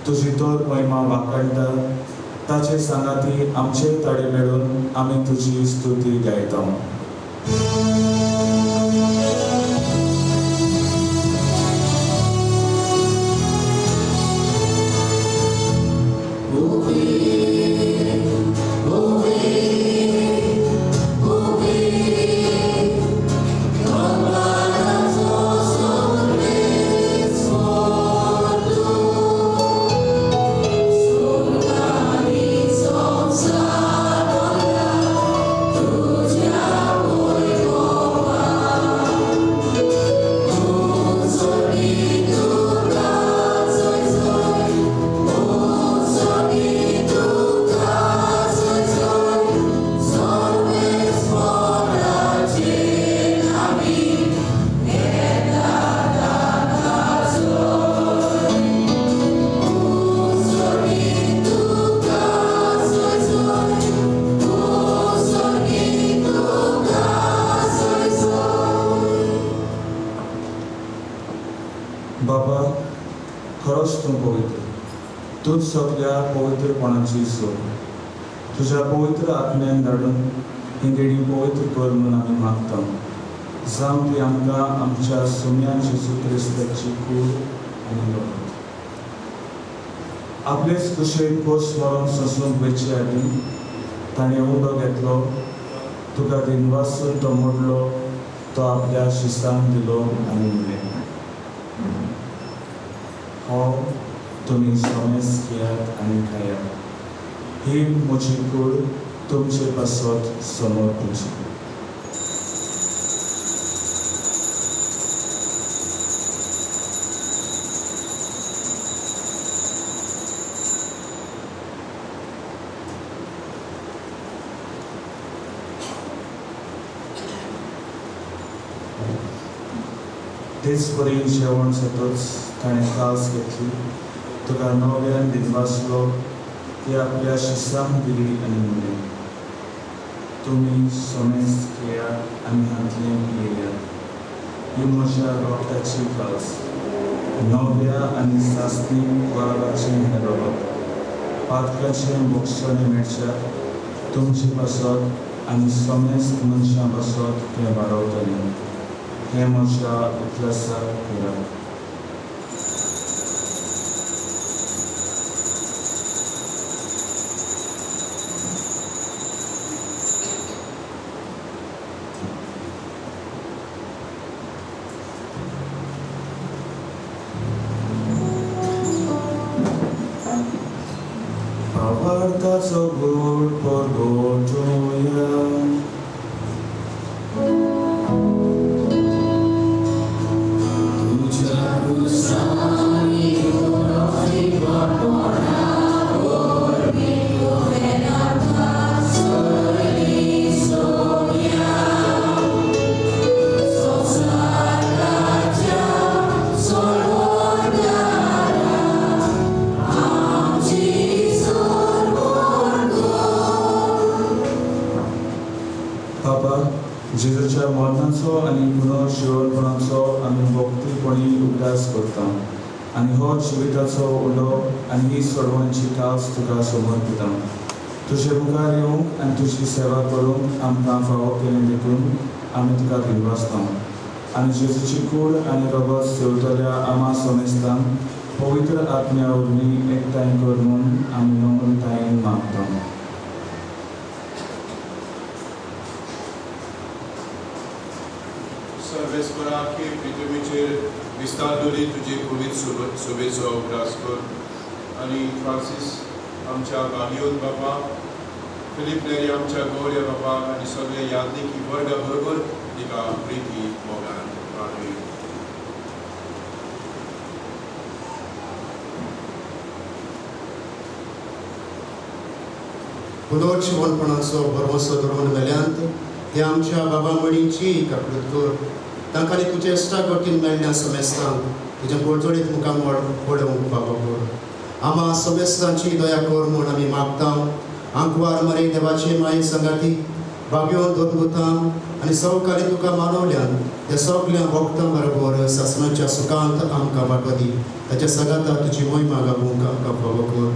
तुजी तर महिमा वाखाणटा. ताचे सांगाती आमचे ताळे मेळून आमी तुजी स्तुती गायता. बाबा, खरोच तूं पवित्र. तूंच सगळ्या पवित्रपणाची सोय. तुज्या पवित्र आत्म्यान धाडून ही देणी पवित्र कर म्हणून आमी मागता. जावं ती आमकां आमच्या सोम्या जेजू क्रिस्ताची कूड आनी लोक. आपलेच कुशेन खोस मरण सोंसून वयचे आदी ताणें उंडो घेतलो. तुका दिनवासून तो मोडलो. तो आपल्या शिसांक दिलो आनी म्हणलें, हो तुमी सोमेस घेयात आनी खायात. ही म्हजी कूड तुमचे पासत समोर तुमची. तेच बरी जेवण जातच ताणें कास घेतली. तुका नव्यान दिनवासलो. ती आपल्या शिसांक दिली आनी म्हणलें, तुमी सोमेस घेयात आनी हातलें पियेयात. ही म्हज्या रोगटाची कास. नव्या आनी सासणी वराबाचें हें रगत. पातकाचें भोगसणें मेळच्यात तुमचे पासत आनी सोमेस मनशां पासत हें वाडवतलें. हें म्हज्या उतरासाक करात. Pawartaco gór podgotuje. जेजूच्या मरणाचो आनी पुनर्जीवनपणाचो आमी भक्तीपणी उगडास करता. आनी हो जिविताचो उलो आनी ही सोडवणेची कास तुका समर्पिता. तुजे मुखार येवंक आनी तुजी सेवा करूंक आमकां फावो केलें देखून आमी तुका दिनवासता. आनी जेजूची कूड आनी रगत सेवतल्या आमा सोमेस्तांक पवित्र आत्म्या वरवीं एकठांय कर म्हूण आमी नम्रतायेन मागता. सर्वेस्परा की पृथ्वीचेर विस्तार दवरी तुजे पवित्र सोबेचो उगडास कर. आनी फ्रांसीस आमच्या गालियोन बाबा, फिलीप नेरी आमच्या गौऱ्या बाबा आनी सगळे यादनिकी वर्गा बरोबर तिका प्रिती मोगान वाडवी. पुनर्जीवनपणाचो भरवंसो धरून मेल्यांत हे आमच्या बाबा मडींची काकूट कर. तांकां तुजे इश्टा गोटीन मेळ्ळ्या समेस्तांक तुज्या पळजोडीत मुखार पडोवंक बाबा कर. आम्हा समेस्तांची दया कर म्हूण आमी मागता. आंकवार मरे देवाचे माये संगाती बाबयो दोनगुतां आनी सवकाली तुका मानवल्यान त्या सगल्या भक्तां बरोबर सासणाच्या सुखांत आमकां वांटो दी. ताच्या सगाता तुजी महिमा गावूंक आमकां फावो कर.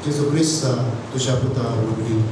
जेजू क्रिस्ता तुज्या पुतार उगडी.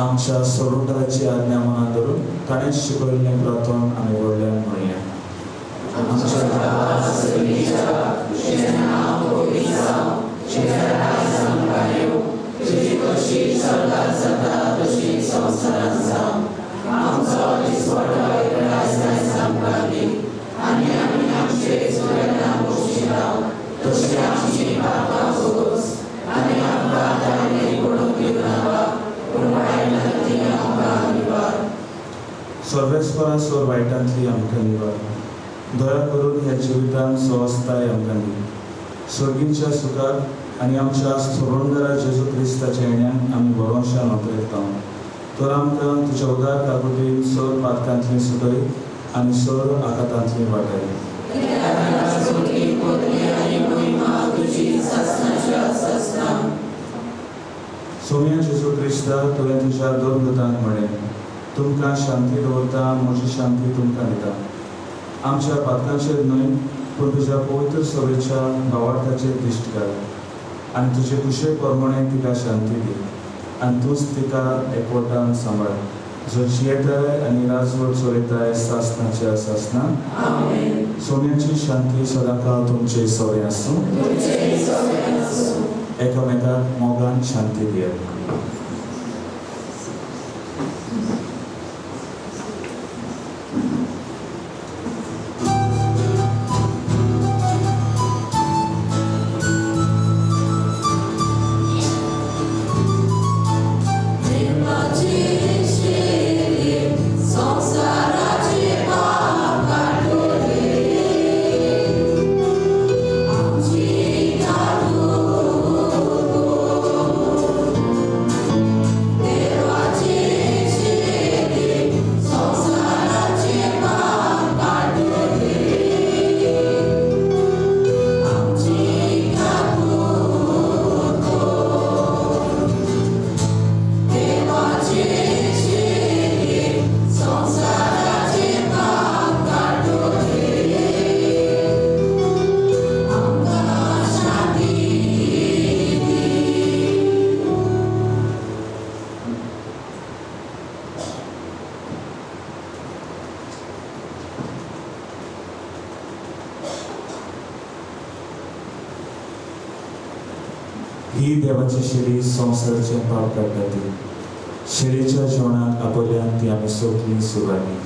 आमच्या सोडूंकाराची आज्ञा मनात धरून ताणें शिकयल्लें प्रार्थन आमी व्हडल्यान म्हणया. सर्वेस्परा सोर वायटांतली आमकां निवार. दया करून ह्या जिवितांत स्वस्थाय आमकां दी. स्वर्गीच्या सुखाक आनी आमच्या सोडूणदारा जेजू क्रिस्ताच्या येण्यान आमी भरोशान नोकरेता. तर आमकां तुज्या उदार काकुटीन सर पातकांतली सुटय आनी सर आकातांतली वाटय. सोम्या जेजू क्रिस्ता तुवें तुज्या दोन दुतांक म्हणलें, तुमकां शांती दवरता, म्हजी शांती तुमकां दिता. आमच्या पातकांचेर न्हय पूण तुज्या पवित्र सवेच्या भावार्थाचेर दिश्ट घाल आनी तुजे कुशे प्रमाणे तिका शांती दी आनी तूंच तिका एकवटान सांबाळ. जो जियेताय आनी राजवट चलयताय सासणाच्या सासना. सोम्याची शांती सदांकाळ तुमचे सोरे आसूं. एकामेकाक मोगान शांती दियात. ही देवाची शिडी संवसाराचे पाप काडटा ती. शिडीच्या जेवणाक आपल्यान ती आमी सोडली सुरवाती.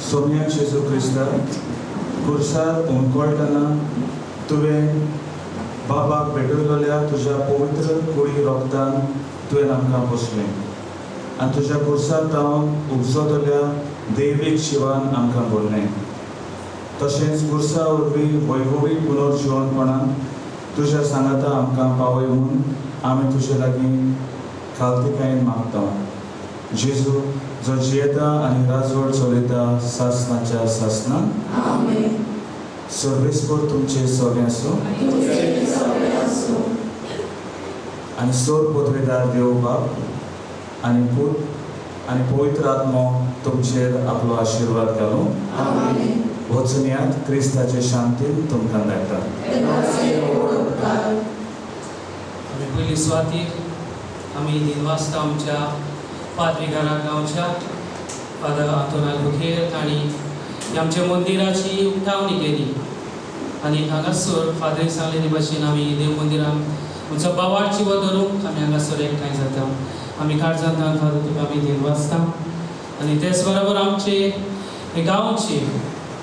सोम्या जेजू क्रिस्ता खुर्सार उमकळटना तुवें बाबाक भेटयलेल्या तुज्या पवित्र कुडी रोगतान तुवें आमकां पोसलें आनी तुज्या खुर्सार जावन उजवतल्या दैवीक जिवान आमकां भरलें. तशेंच खुर्सा वरवीं वैभवी पुनर्जीवनपणान तुज्या सांगाता आमकां पावय म्हूण आमी तुजे लागीं खालतिकायेन मागता. जेजू जो जियेता आनी राजवट चलयता सासणाच्या सासणान. सर्वेस्पर तुमचे सगळे आसूं आनी सोर पदवेदार देव बाप आनी पूत आनी पवित्र आत्मो तुमचेर आपलो आशिर्वाद घालूं. वचुनियात क्रिस्ताचे शांतीन तुमकां धाडटा. आमी पयली सुवातेर आमी दिनवासता आमच्या पाद्रीगारा गांवच्या फादर आंतोनी आल्बुकेर तांणी आमच्या मंदिराची उक्तावणी केली आनी हांगासर फादरी सांगले भाशेन आमी देव मंदिरान आमचो बावाची धरूंक आमी हांगासर एकठांय जाता. आमी काळजांतान फादर तुका आमी दिनवासता आनी तेच बरोबर आमचे गांवचे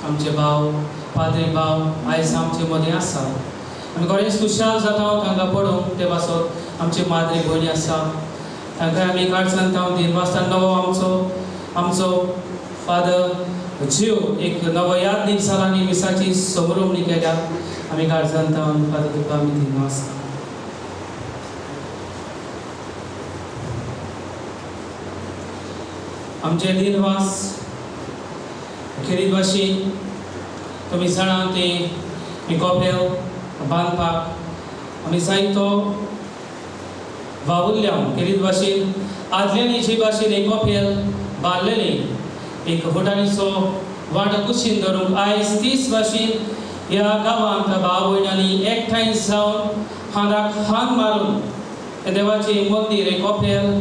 आमचे भाव पाद्री भाव आयज आमचे मदीं आसा आमी गणेश खुशाल जाता हांगा पळोवंक ते पासत आमचे माद्री भयणी आसा तांकां आमी काळजांतान दिनवासता. नवो आमचो फादर जीव एक नवो याद दिसांनी मिसाची समोरवणी केल्या आमी काळजांतान फादर तुका आमी दिनवासता. आमचे दिनवास खेरीत भाशेन तुमी जाणा ते कोपेल बांदपाक आमी जायतो वावुरल्या. खेरीत भाशेन आदलेनी जे भाशेन एक कोपेल बांदलेली एक फुटांनीचो वांटो कुशीन धरूंक आयज तीच भाशेन ह्या गांवांत भाव भयणांनी एकठांय जावन हांगाक हान मारून देवाचें मंदीर एक कोपेल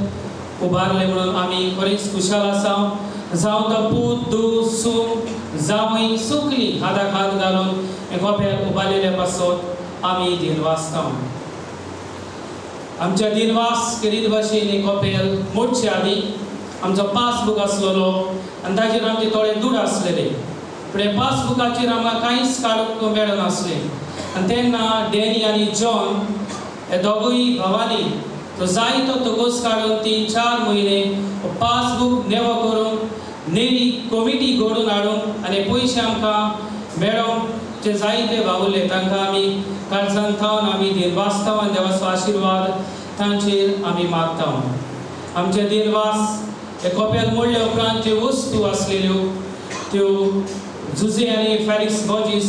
उबारलें म्हणून आमी बरीच खुशाल आसा. जावं तो पूत दूस सून जावं सुकली हाताक हात घालून हें कोपेल उबारलेल्या पासत आमी दिनवासता. आमच्या दिनवास खेरीत भाशेन एक कोपेल मोडचे आदीं आमचो पासबूक आसलेलो आनी ताचेर आमचे थोडे दूड आसलेले पूण हे पासबुकाचेर आमकां कांयच काडूंक मेळनासलें. आनी तेन्ना डॅनी आनी जॉन हे दोगूय भावांनी तो जायतो तोगोस काडून 3-4 म्हयने पासबूक नेवो करून नेरी कमिटी घडोवन हाडून आनी पयशे आमकां मेळोवंक जे जायते भावुरले तांकां आमी काळजांतान आमी दिनवासता आनी देवाचो आशिर्वाद तांचेर आमी मागता. आमचे दिनवास हे कोप्याल मोडले उपरांत ज्यो वस्तू आसलेल्यो त्यो जुजे आनी फॅरिक्स गॉजीस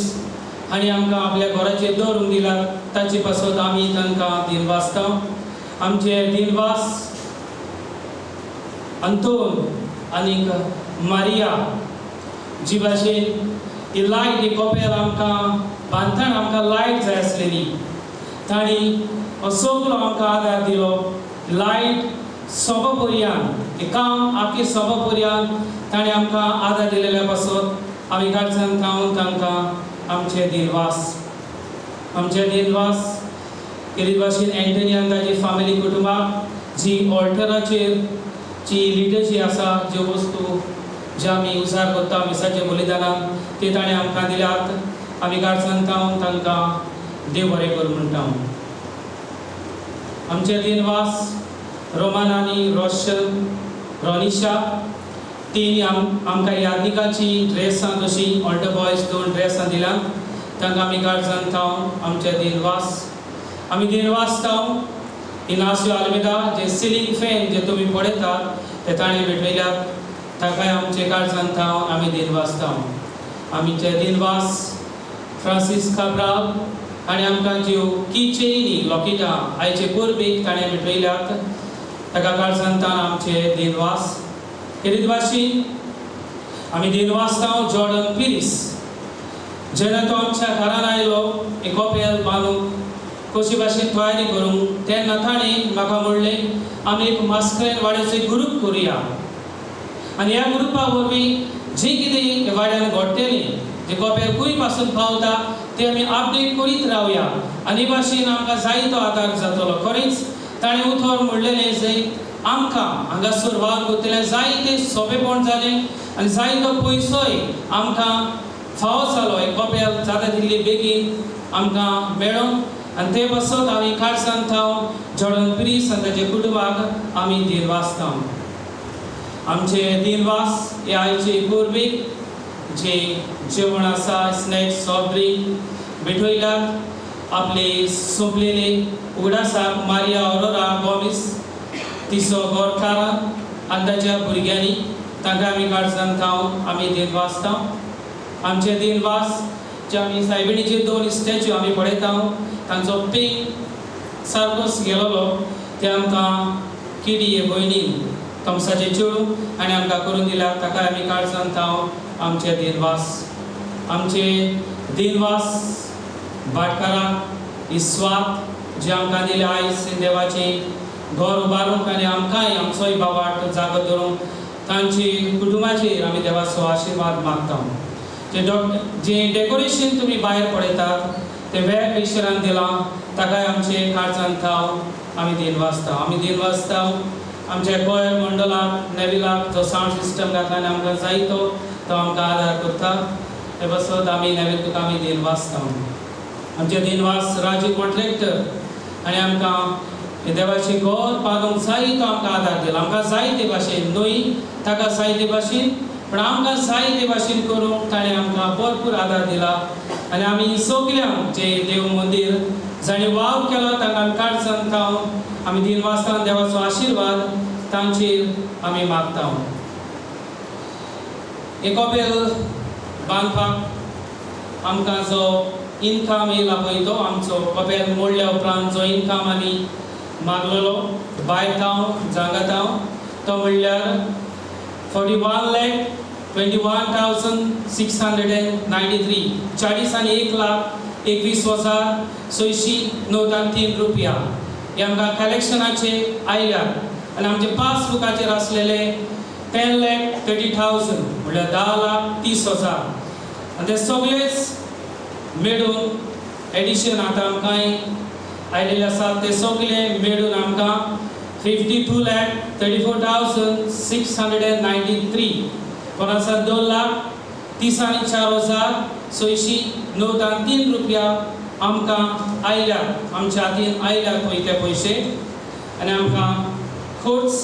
हांणी आमकां आपल्या घराचेर दवरून दिल्यात, ताचे पासत आमी तांकां दिनवासता. आमचे दिनवास अंतोन आनीक मारिया जी भाशेन ही लायट ही कोपेल आमकां बांदतना आमकां लायट जाय आसलेली, तांणी सगलो आमकां आदार दिलो. लायट सोबा पर्यान हें काम आख्खे सोबा पर्यान ताणें आमकां आदार दिलेल्या पासत आमी काळजांत थावन तांकां आमचे दिनवास केली भाशेन एंटोनियान ताची फामिली कुटुंबाक जी ऑल्टराचेर जी लिटरशी आसा, ज्यो वस्तू जे आमी उजार करता मिसाच्या बलिदानान ते ताणें आमकां दिल्यात. आमी काळजांत थावन तांकां देव बरें कर म्हणटा. आमचे दिनवास रोमान आनी रोनिशा तीन आमकां यादनिकाची ड्रेसां तशीं ऑल्टर बॉयज 2 ड्रेसां दिल्यात. तांकां आमी काळजांत थावन आमचे दिनवास. आमी दिनवासताव इनासियो आल्मेदा जे सिलींग फॅन जे तुमी पळयतात ते ताणें भेटयल्यात, ताकाय आमचे काळजांत थावन आमी दिनवासताव. आमचे दिनवास फ्रांसीस काब्राल हाणें आमकां ज्यो की चेनी लॉकेटां आयचे परबेक ताणें भेटयल्यात, ताका काळजांत थावन आमचे दिनवास. हेरीत भाशेन आमी दिनवासताव जॉर्डन पिरीस जेन्ना तो आमच्या घरान आयलो एक कोपेल बांदूंक कशी भाशेन तयारी करूंक, तेन्ना ताणें म्हाका म्हणलें आमी एक मास्करेन वाड्याचो एक ग्रूप करुया आनी ह्या ग्रुपा वरवीं जें कितें ह्या वाड्यान घडटलें, जे कोपेल खंय पासून पावता ते आमी अपडेट करीत रावया आनी हे भाशेन आमकां जायतो आदार जातलो. खरेंच ताणें उतर म्हणलेलें जंय आमकां हांगासर वावर करतले जायते सोंपेपण जालें आनी जायतो पयसोय आमकां फावो जालो एक कोपेल जाता तितली बेगीन आमकां मेळ्ळो. आनी ते पासत आमी काळजांत थावन जॉर्डन पिरीस आनी ताच्या कुटुंबाक आमी दिनवासता. आमचे दिनवास हे आयचे परबेक जे जेवण आसा, स्नॅक्स, सॉफ्ट ड्रिंक भेटयल्यात. आपले सोंपलेले उगडासाक मारिया ऑरोरा गॉमिस तिसो गोरकारान आनी ताच्या भुरग्यांनी तांकां आमी काळजांत थावन आमी दिनवासता. आमचे दिनवास जे आमी सायबिणीचे 2 स्टॅच्यू आमी पळयता, तांचो पेंट सारकोच गेलोलो ते आमकां किडी हे भयणीन तमसाचें चेडूं आनी आमकां करून दिल्या, ताका आमी काळजांत थावन आमचे दिनवास. आमचे दिनवास भाटकाराक इस्वात जे आमकां दिले आयज देवाचें घर उबारूंक आनी आमकांय आमचोय बाबाट जागो धरूंक तांचे कुटुंबाचेर आमी देवाचो आशिर्वाद मागता. जे डेकोरेशन तुमी भायर पळयतात ते वेग पेशरान दिलां, ताकाय आमचे काळजांत थावन आमी दिनवासता. आमी दिनवासता आमच्या गोंय मंडलाक नेविलाक जो सावंड सिस्टम घातला आनी आमकां जायतो तो आमकां आदार करता. ते पासत आमी नेवेल तुका आमी दिनवासता. आमचे दिनवास राजू कॉन्ट्रॅक्टर आनी आमकां देवाचें घर बांदूंक जायतो आमकां आदार दिला. आमकां जायते भाशेन न्हय ताका जायते भाशेन पण आमकां जायते भाशेन करूंक ताणें आमकां भरपूर आदार दिला. आनी आमी सगल्यांक जे देव मंदीर जाणें वाव केलो तांकां आमी काळजांत थावन आमी दिनवासतान देवाचो आशिर्वाद तांचेर आमी मागता. एक कोपेल बांदपाक आमकां जो इनकम येयला पळय तो आमचो कोपेल मोडल्या उपरांत जो इनकम आमी मागलेलो बायतांव जागातांव तो म्हणल्यार 41,21,693 40,01,21,693 रुपया हे आमकां कलेक्शनाचे आयल्यात. आनी आमचे पासबुकाचेर आसलेले 10,30,000 म्हणल्यार 10,30,000 आनी ते सगळेच मेळून एडिशन आतां आमकां आयिल्ले आसात ते सगळे मेळून आमकां 52,34,693 2,30,4,693 रुपया आमकां आयल्यात. आमच्या हातीन आयल्यात पळय ते पयशे आनी आमकां खर्च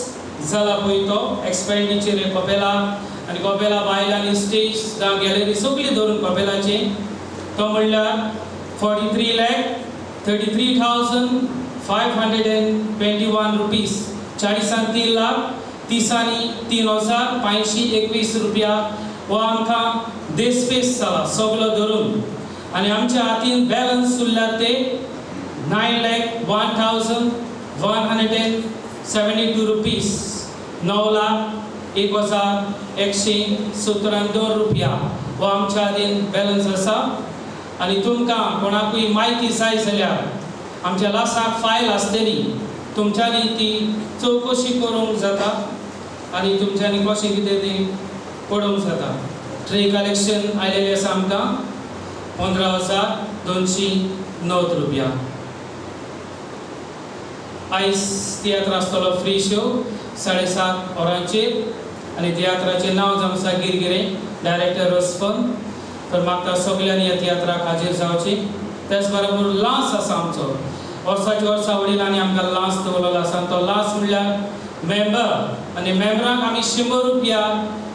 जाला पळय तो एक्सपेंडिचर कोपेला आनी कोपेला बायलांनी स्टेज जावं गॅलरी सगळी धरून कोपेलाचे तो म्हणल्यार 43,33,521 रुपीज 43,33,521 दिसांनी 3,521 रुपया हो आमकां देस्पेस जाला सगलो धरून आनी आमच्या हातीन बॅलन्स उरल्यात ते 9,01,172 रुपीस 9,01,172 रुपया हो आमच्या हातीन बॅलन्स आसा आनी तुमकां कोणाकूय म्हायती जाय जाल्यार आमच्या लासाक फायल आसतली तुमच्यांनी ती चवकशी करूंक जाता आनी तुमच्यांनी कशें कितें ती पळोवंक जाता ट्रे कलेक्शन आयलेलें आसा आमकां 15,209 रुपया आयज तियात्र आसतलो फ्री शो 7:30 वरांचेर आनी तियात्राचें नांव जावन आसा गिरगिरे डायरेक्टर रस्पन तर म्हाका सगल्यांनी ह्या तियात्राक हाजीर जावचें त्याच बरोबर लास आसा आमचो वर्साच्या वर्सा वडिलांनी आमकां लास दवरलेलो आसा तो लास म्हणल्यार मेंबर आनी मेंबराक आमी 100 रुपया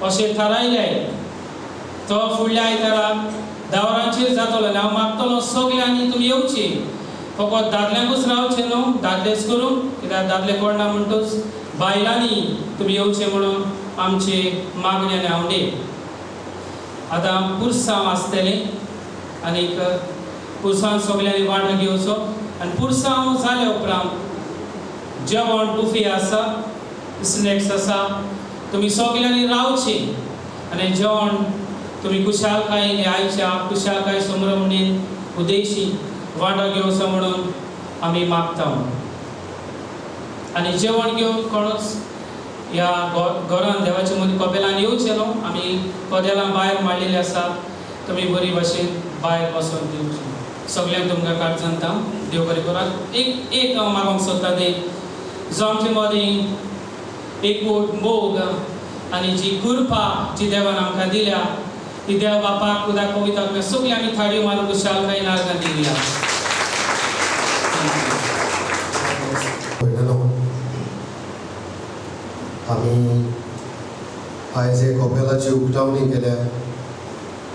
अशें थारायलें तो फुडल्या आयताराक 10 वरांचेर जातलो आनी हांव मागतलो सगल्यांनी तुमी येवची फकत दादल्यांकूच रावचें न्हू दादलेच करूं कित्याक दादले कोण ना म्हणटूच बायलांनी तुमी येवचें म्हणून आमची मागणी आनी हांवडे आतां पुरसांव आसतलें आनीक पुरसांव सगल्यांनी वांटो घेवचो आनी पुरसांव जाल्या उपरांत जेवण बुफे आसा स्नॅक्स आसा तुमी सगल्यांनी रावचें आनी जेवण तुमी कुशालकायेन आयच्या कुशालकाय संभ्रमणेन उदेशी वांटो घेवचो म्हणून आमी मागता आनी जेवण घेवन कोणूच ह्या घरान देवाच्या मदीं कपेलान येवचें न्हू आमी कदेलां भायर मांडलेलीं आसा तुमी बरी भाशेन भायर बसून दिवचें सगल्यांक तुमकां काळजांता देव बरें करूं एक हांव मागोंक सोदता ते जो आमचे मदीं एकवट मोग आनी जी कृपा जी देवान आमकां दिल्या ती देव बापाक उदाक पवित्रात्म्याक सगळीं आमी थाळी मारून कुशालकाय नारगां दिवया आमी आयज एक कपेलाची उक्तावणी केल्या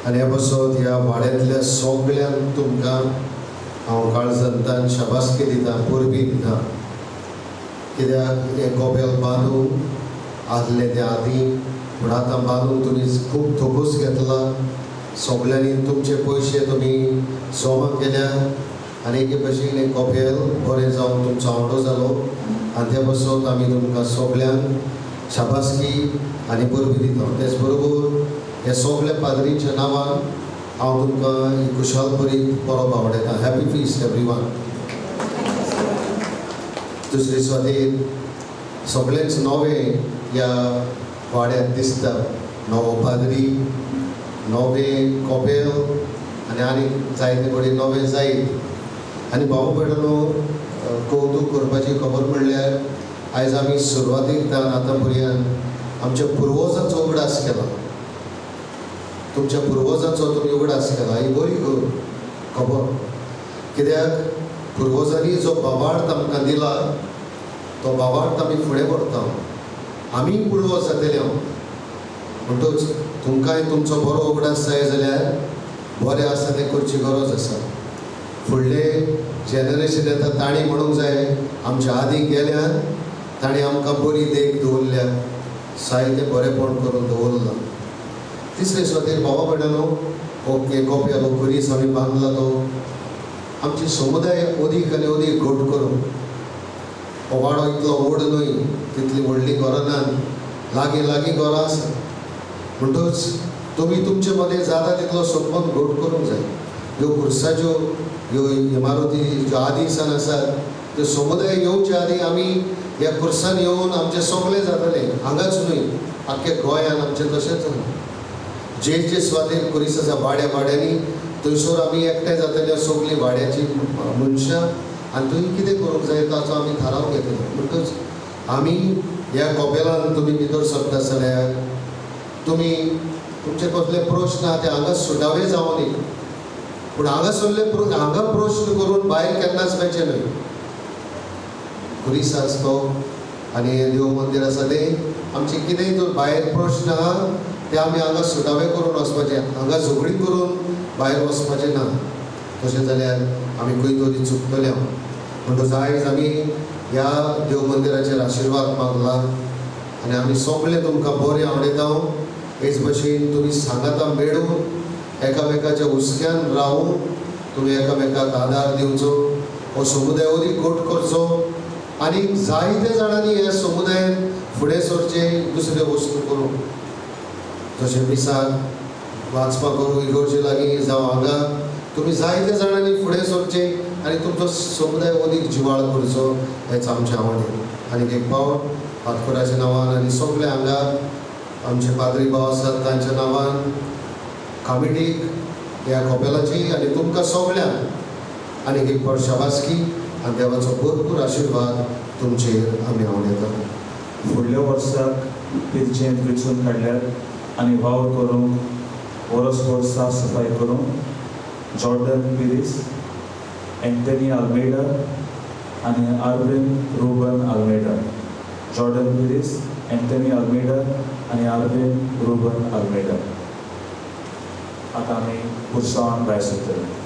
आनी हे बसत ह्या वाड्यांतल्या सगळ्यांक तुमकां हांव काळजांतल्यान शाबासकी दिता परबी दिता कित्याक हे कपेल बांदूंक आसलें तें आदीं पूण आतां बांदूंक तुमी खूब थोकूस घेतला सगल्यांनी तुमचे पयशे तुमी जमा केल्या आनी एके भशेन एक कपेल बरें जावन तुमचो आवडो जालो आनी ते बसत आमी तुमकां सगल्यांक शाबासकी आनी परबी दिता तेच बरोबर हे सगळे पाद्रीच्या नांवान हांव तुमकां कुशालपरी परब आवडयता हॅपी फिस्ट एवरीवन दुसरे सुवातेर सगळेच नवे ह्या वाड्यांत दिसता नवो पाद्री नवे कपेल आनी जायते कडेन नवे जायत आनी भाव भयणो कौतूक करपाची खबर म्हणल्यार आयज आमी सुरवातेकल्यान आतां पर्यंत आमच्या पुर्वजांचो उगडास केला तुमच्या पुर्वजांचो तुमी उगडास केला ही बरी खबर कित्याक पुर्वजांनी जो बाबार्थ आमकां दिला तो बाबार्थ आमी फुडें व्हरता आमी पुर्वज जातले म्हणटूच तुमकांय तुमचो बरो उगडास जाय जाल्यार बरें आसा तें करची गरज आसा फुडले जेनरेशन येता ताणी म्हणूंक जाय आमच्या आदीं गेल्यान ताणी आमकां बरी देख दवरल्या सायतें बरेंपण करून दवरलां तिसरे सुवातेर भावा भयणांनो ओके कपेल खुरीस आमी बांदला तो आमची समुदाय अदीक आनी अदीक घट करून हो वाडो इतलो व्हड न्हय तितली व्हडली घरां नात लागीं लागीं घरां आसा म्हणटूच तुमी तुमचे मदें जाता तितलो संबंद घट करूंक जाय ह्यो खुर्साच्यो ह्यो इमारती ज्यो आदीं सान आसात त्यो समुदाय येवचे आदीं आमी ह्या खुर्सान येवन आमचें सगळें जातलें हांगाच न्हय आख्ख्या गोंयांत आमचें तशेंच जे जे सुवातेर खुरीस आसा वाड्यांनी थंयसर आमी एकठांय जातले सगळीं वाड्याची मनशां आनी थंय कितें करूंक जाय ताचो आमी थाराव घेतलो म्हणटूच आमी ह्या कपेलान तुमी भितर सरता जाल्यार तुमी तुमचे कसले प्रश्न आहा ते हांगा सुटावे जावं न्ही पूण हांगा सरले हांगा प्रश्न करून भायर केन्नाच मेळचे न्हय खुरीस आसतो आनी देव मंदिर आसा तें आमचे कितेंय तर भायर प्रश्न आहा ते आमी हांगा सुटावे करून वचपाचे हांगा झगडी करून भायर वचपाचें ना तशें जाल्यार आमी खंय तरी चुकतले म्हणटूच आयज आमी ह्या देव मंदिराचेर आशिर्वाद मागला आनी आमी सगळे तुमकां बरें आवडयता हेच भशेन तुमी सांगाता मेळून एकामेकाच्या हुस्क्यान रावून तुमी एकामेकाक आदार दिवचो हो समुदाय अदीक घट करचो आनी जायते जाणांनी ह्या समुदायान फुडें सरचे दुसरे वस्तू करूं जशें मिसाक वाचपाक करूं इगोर्जे लागीं जावं हांगा तुमी जायते जाणांनी फुडें सरचे आनी तुमचो समुदाय अदीक जिवाळ करचो हेच आमचें आवडीन आनीक एक पावट पातकुराच्या नांवान आनी सगळे हांगा आमचे पाद्री भाव आसात तांच्या नांवान कमिटीक ह्या कपेलाची आनी तुमकां सगळ्यांक आनीक एक फावट शाबासकी आनी देवाचो भरपूर आशिर्वाद तुमचेर आमी आवडयता. फुडल्या वर्साक पिरचें वेचून काडल्यात आनी वावर करूंक वरसभर साफ सफाई करूंक जॉर्डन पिरीस, एंटनी आल्मेडा आनी Irwin Ruban Almeida. Jordan Pires, Antony Almeida आनी आर्विन रुबन आल्मेडा. आतां आमी पुरसांवान भायर सरतले.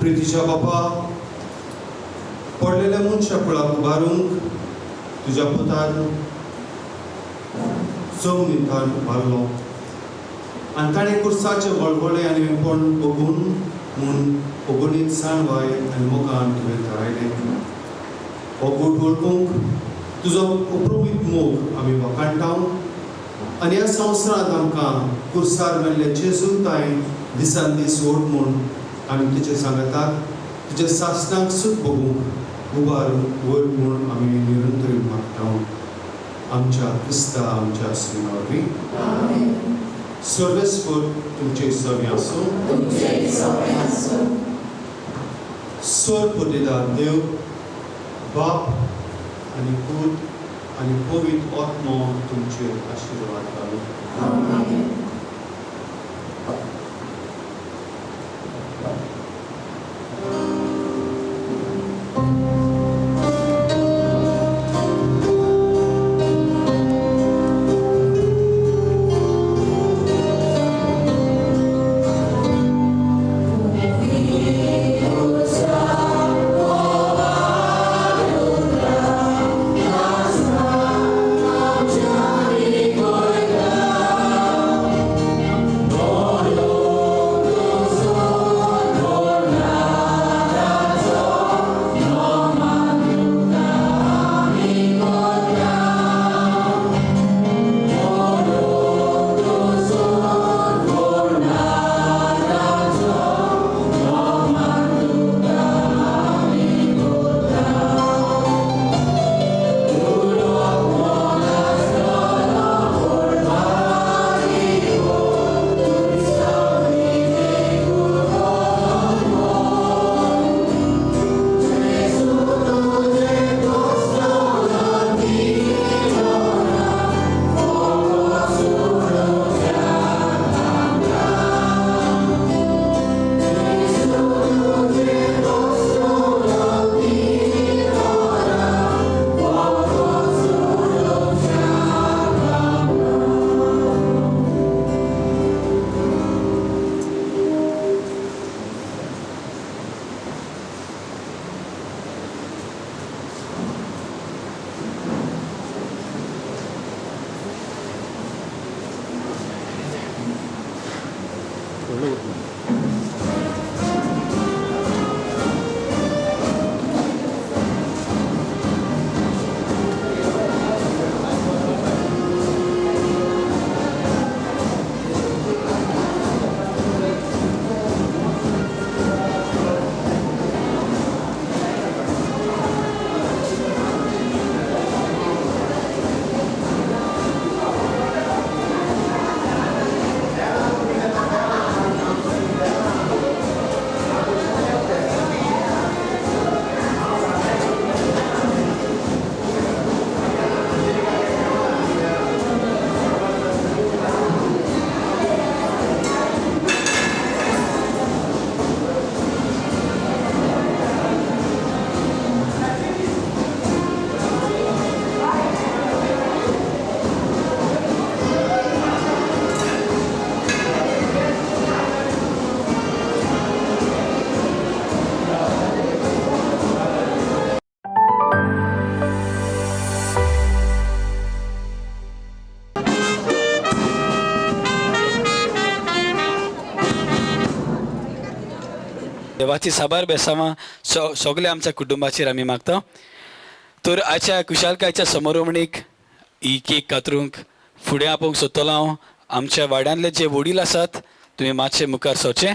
प्रितीच्या बापा, पडलेल्या मनशा कुळाक उबारूंक तुज्या पुतान जमनींतल्यान उबारलो आनी ताणें कुर्साचे वळवळे आनी वेपण बघून म्हूण ओगोनीत साणवाय आनी मोगान तुवें थारायलें. हो गोठ वळखूंक तुजो उपरुमीत मोग आमी वखाणटाव आनी ह्या संवसारांत आमकां कुर्सार मेल्ले जेजूताय दिसान दीस ओड म्हूण आमी तुजे सांगतात. तुज्या सासणाक सूख बघूंक उबारून वयर म्हूण आमी निरंतरी मागता. आमच्या क्रिस्ता आमच्या श्रीनावरी सर्वेस्पर तुमचे सवे आसूं. स्वर पतिदार देव, बाप आनी पूत आनी पवित्र आत्मो तुमचेर आशिर्वाद घालूं. देवाची साबार बेसांवां सगल्या आमच्या कुटुंबाचेर आमी मागता. तर आजच्या कुशालकायेच्या समारोमणीक ही केक कातरूंक फुडें आपोवंक सोदतलो हांव. आमच्या वाड्यांतले जे वडील आसात तुमी मातशे मुखार सरचे.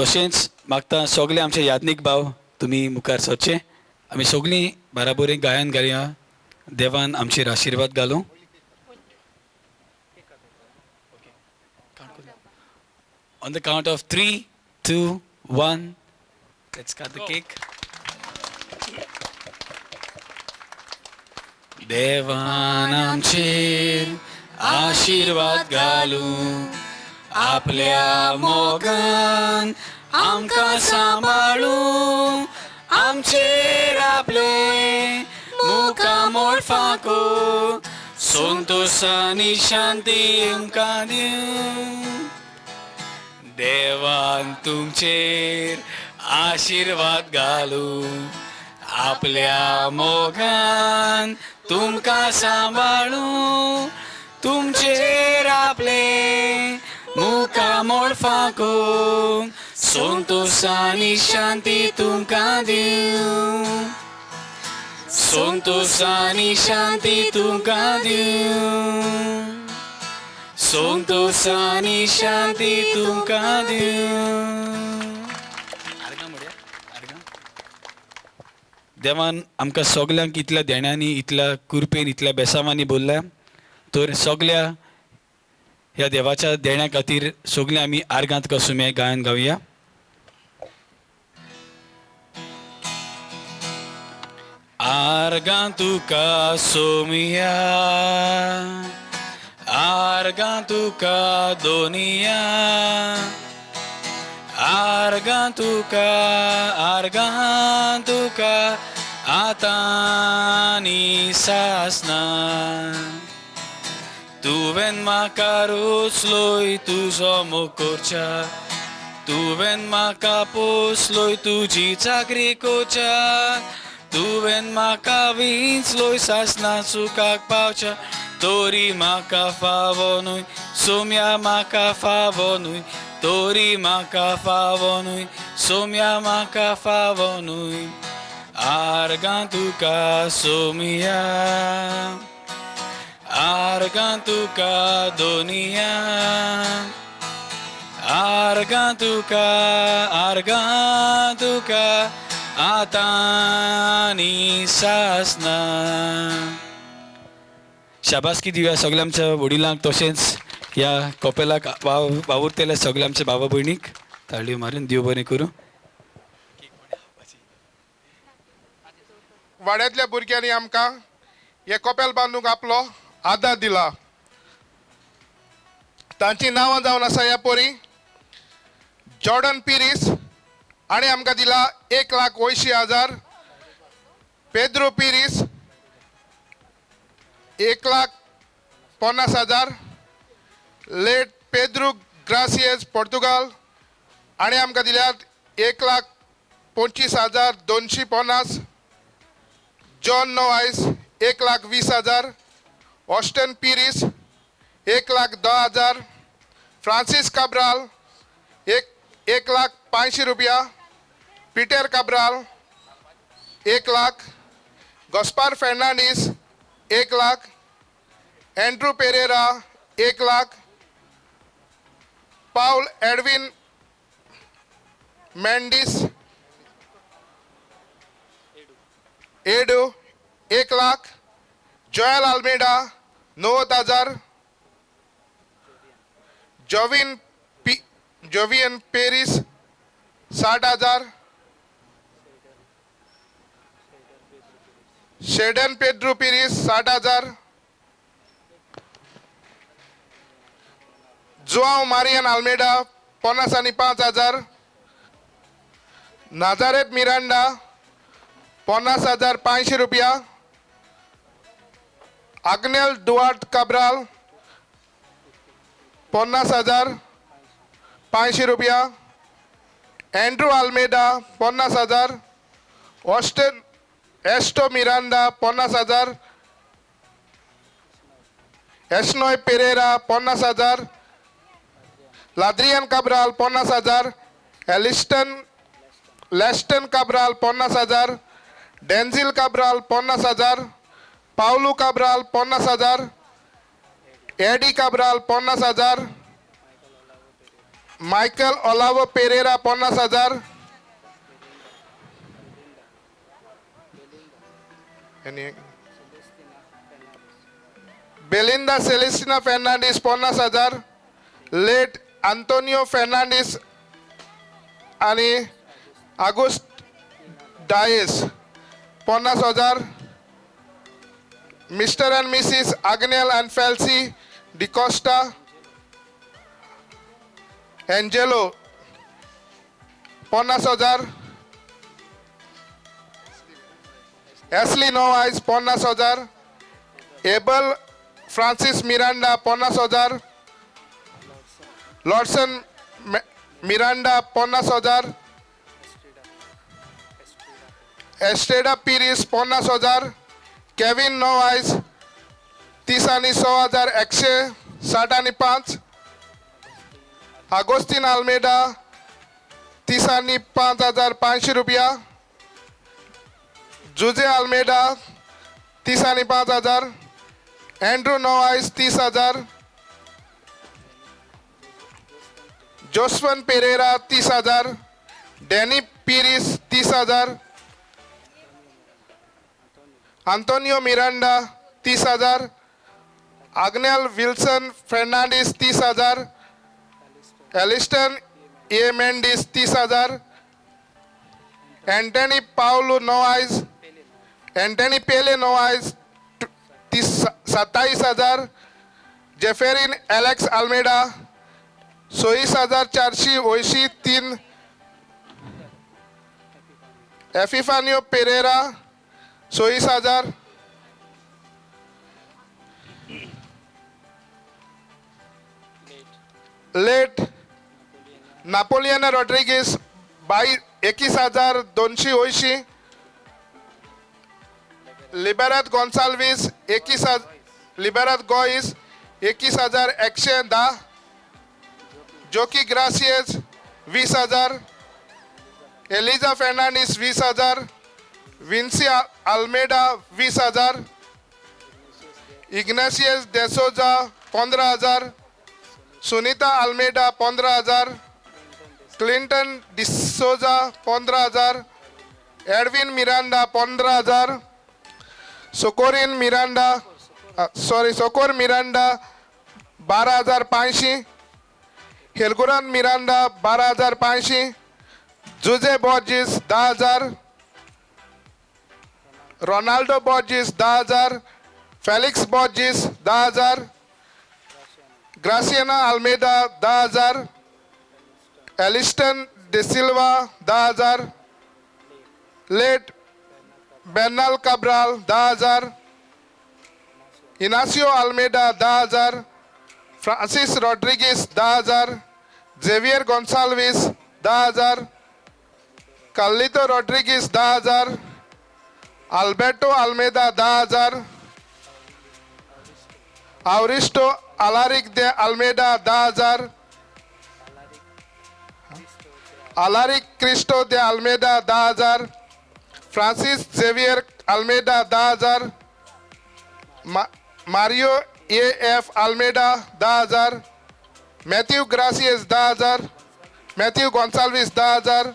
तशेंच मागता सगळे आमचे यादनीक भाव तुमी मुखार सरचे. आमी सगळीं बाराबोरीक गायन घालया. देवान आमचेर आशिर्वाद घालूं. On the count of 3, 2, 1, let's cut the cake. देवान आमचेर आशिर्वाद घालूं. आपल्या मोगान आमकां सांबाळूं. आमचेर आपले मुखामोल फाको संतोष आनी शांती आमकां दिवं. देवान तुमचेर आशीर्वाद घालूं आपल्या मोगान तुमकां सांबाळूं तुमचेर आपले मुखामोळ फांकूंक संतोष आनी शांती तुमकां दिवं संतोष आनी शांती तुमकां दिवं संतोष आनी शांती तुमकां दिवं. देवान आमकां सगल्यांक इतल्या देण्यांनी इतल्या कृपेन इतल्या बेसामांनी बोलल्या तर सगल्या ह्या देवाच्या देण्या खातीर सगळीं आमी आर्गांत कसुमे गायन गावया. आर्गां तुका सोमिया आर्गां तुका दोनिया आर्गां तुका आतांनी सासना तुवें म्हाका रोचलोय तुजो मोकोरच्या तुवें म्हाका पोसलोय तुजी चाकरी कोच्या तुवें म्हाका विंचलोय सासना सुखाक पावच्या तोरी म्हाका फावो न्हय सोम्या म्हाका फावो न्हय तोरी म्हाका फावो न्हय सोम्या म्हाका फावो न्हय आर्गां तुका सोमिया आर्गां तुका दोनिया आर्गां तुका आतांनी सासना. शाबासकी दिवया सगळ्या आमच्या वडिलांक तशेंच ह्या कपेलाक वावुरतेल्या सगळ्या आमच्या बाबा भयणीक ताळयो मारून देव बरें करूं. वाड्यातल्या भुरग्यांनी आमकां हे कपेल बांदूंक आपलो आदार दिला. तांची नांवां जावन आसा ह्या पोरी जॉर्डन पिरीस आणि आमकां दिला 1,80,000. पेद्रो पिरीस 1,50,000. लेट पेद्रो ग्रासियस पोर्तुगाल आणि आमकां दिल्यात 1,25,250. जॉन नोवायस 1,20,000. ऑस्टन पिरीस 1,10,000. फ्रांसिस काब्राल 1,50,000 रुपया. पीटर काब्राल 1,00,000. गॉस्पार फेर्नांडीस 1,00,000. एंड्रू पेरेरा 1,00,000. पाउल एडविन मेंडिस एडू 1,00,000. जोएल अल्मेडा 90,000. जोवियन पेरिस 60,000. शेडन पेड्रो पेरिस 60,000. जुआव मारियन अल्मेडा 55,000. नाजारेत मिरांडा 50,500 रुपया. आग्नेल डुआर्ट काब्राल 50,500 रुपया. एंड्रू अल्मेडा 50,000. एस्टो मिरांडा 50,000. एस्नोय पेरेरा 50,000. लाद्रियन काब्राल 50,000. लेस्टन काब्राल 50,000. डेंझिल काब्राल 50,000. पाउलू काब्राल 50,000. एडी काब्राल 50,000. मायकल ओलावो पेरेरा 50,000. बेलिंदा सेलेस्टिना फेर्नांडीस 50,000. लेट आंतोनियो फेर्नांडीस आणि Agosto Dias 50,000. Mr and Mrs Agnel and Felcy D'Costa Angelo 50,000. Esly Novais 50,000. Abel Francis Miranda 50,000. Lordson Miranda 50,000, Estrada Pires 50,000, Kevin Novais 30,165, Agostin Almeida 30,5,500 रुपया, Juze Almeida 30,500, Andrew Novais 30,000, Joswin Pereira 30,000, Danny Peiris 30,000, Antonio Miranda 30,000, Agnel Wilson Fernandes 30,000, Aliston A Mendes 30,000, Antony Paulo Novais, Antony Pele Novais 27,000, Jeferin Alex Almeida 26,483, Epifanio Pereira 26,000, late Napoleon Rodrigues 21,280, Liberato Gonsalves 21,000, Liberato Gois 21,110, Joky Gracias 20,000, Eliza Fernandes 20,000, Vinci Almeida 20,000, Ignatius D'Souza 15,000, Sunita Almeida 15,000, Clinton D'Souza 15,000, Edwin Miranda 15,000, Socorro Miranda 12,500, Helguran Miranda 12,500, Juze Borges 10,000, Ronaldo Borges 10,000, Felix Borges 10,000, Graciana Almeida 10,000, Aliston D'Silva 10,000, late Bernal Cabral 10,000, Inacio Almeida 10,000, Francis Rodrigues 10,000, Xavier Gonsalves 10,000, Carlito Rodrigues 10,000, Alberto Almeida 10,000, Auristo Alaric de Almeida 10,000, Alaric Cristo de Almeida 10,000, Francis Xavier Almeida 10,000, Mario F Almeida 10,000, Mathew Gracias 10,000, Mathew Gonsalves 10,000,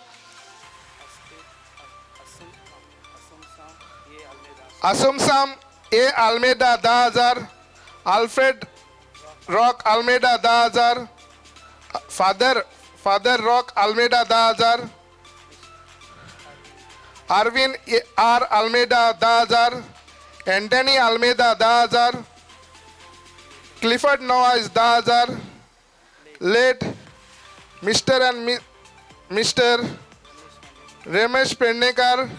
Assumcao A Almeida 10,000, Alfred Rock Almeida 10,000, father Rock Almeida 10,000, Arvin R Almeida 10,000, Antony Almeida 10,000, Clifford Novais 10,000, late mister and mister Ramesh Pednekar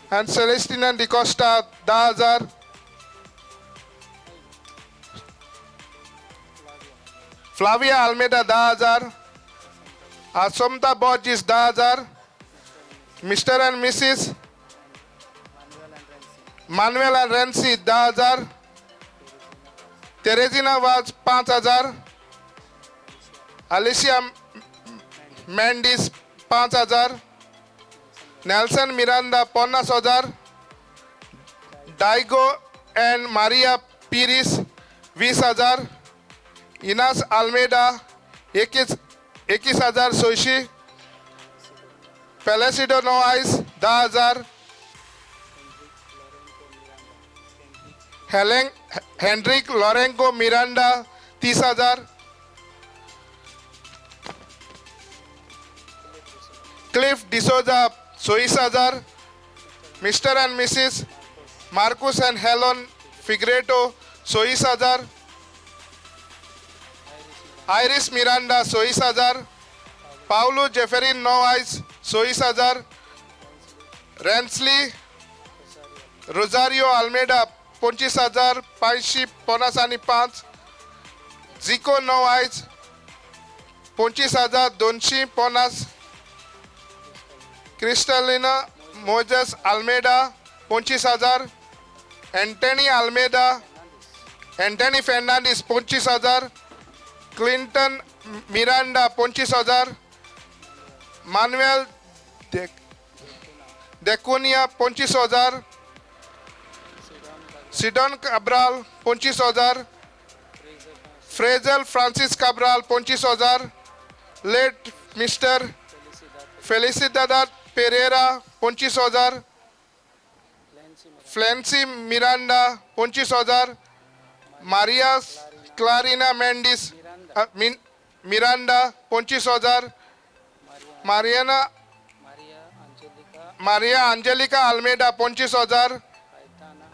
and Celestina Di Costa 10,000, Flavia Almeida 10,000, Asomta Borges 10,000, Mr. and Mrs. Manuel and Renzi 10,000, Teresina was 5,000, Alicia Mendes 5,000, Nelson Miranda 50,000, Diogo and Maria Pires 20,000, Inas Almeida 21,600, Pelecido Novais 10,000, Henrique Lourenco Miranda 30,000, Cliff D'Souza 26,000, Mr and Mrs Marcus and Helen Figueiredo 26,000, Iris Miranda 26,000, Paulo Jeferin Novais 26,000, Rensly Rosario Almeida 25,555, Zico Novais 25,250 Cristalina Moses Almeida 25,000 Antony Fernandes 25,000 Clinton Miranda 25,000 Manuel D'Cunha 25,000 Sidon Cabral 25,000 Frazel Francis Cabral 25,000 late Mr फेलिसिडाद Pereira 25,000 Flancy Miranda 25,000 Maria Clarina Mendes Miranda 25,000 Maria Angelica Almeida 25,000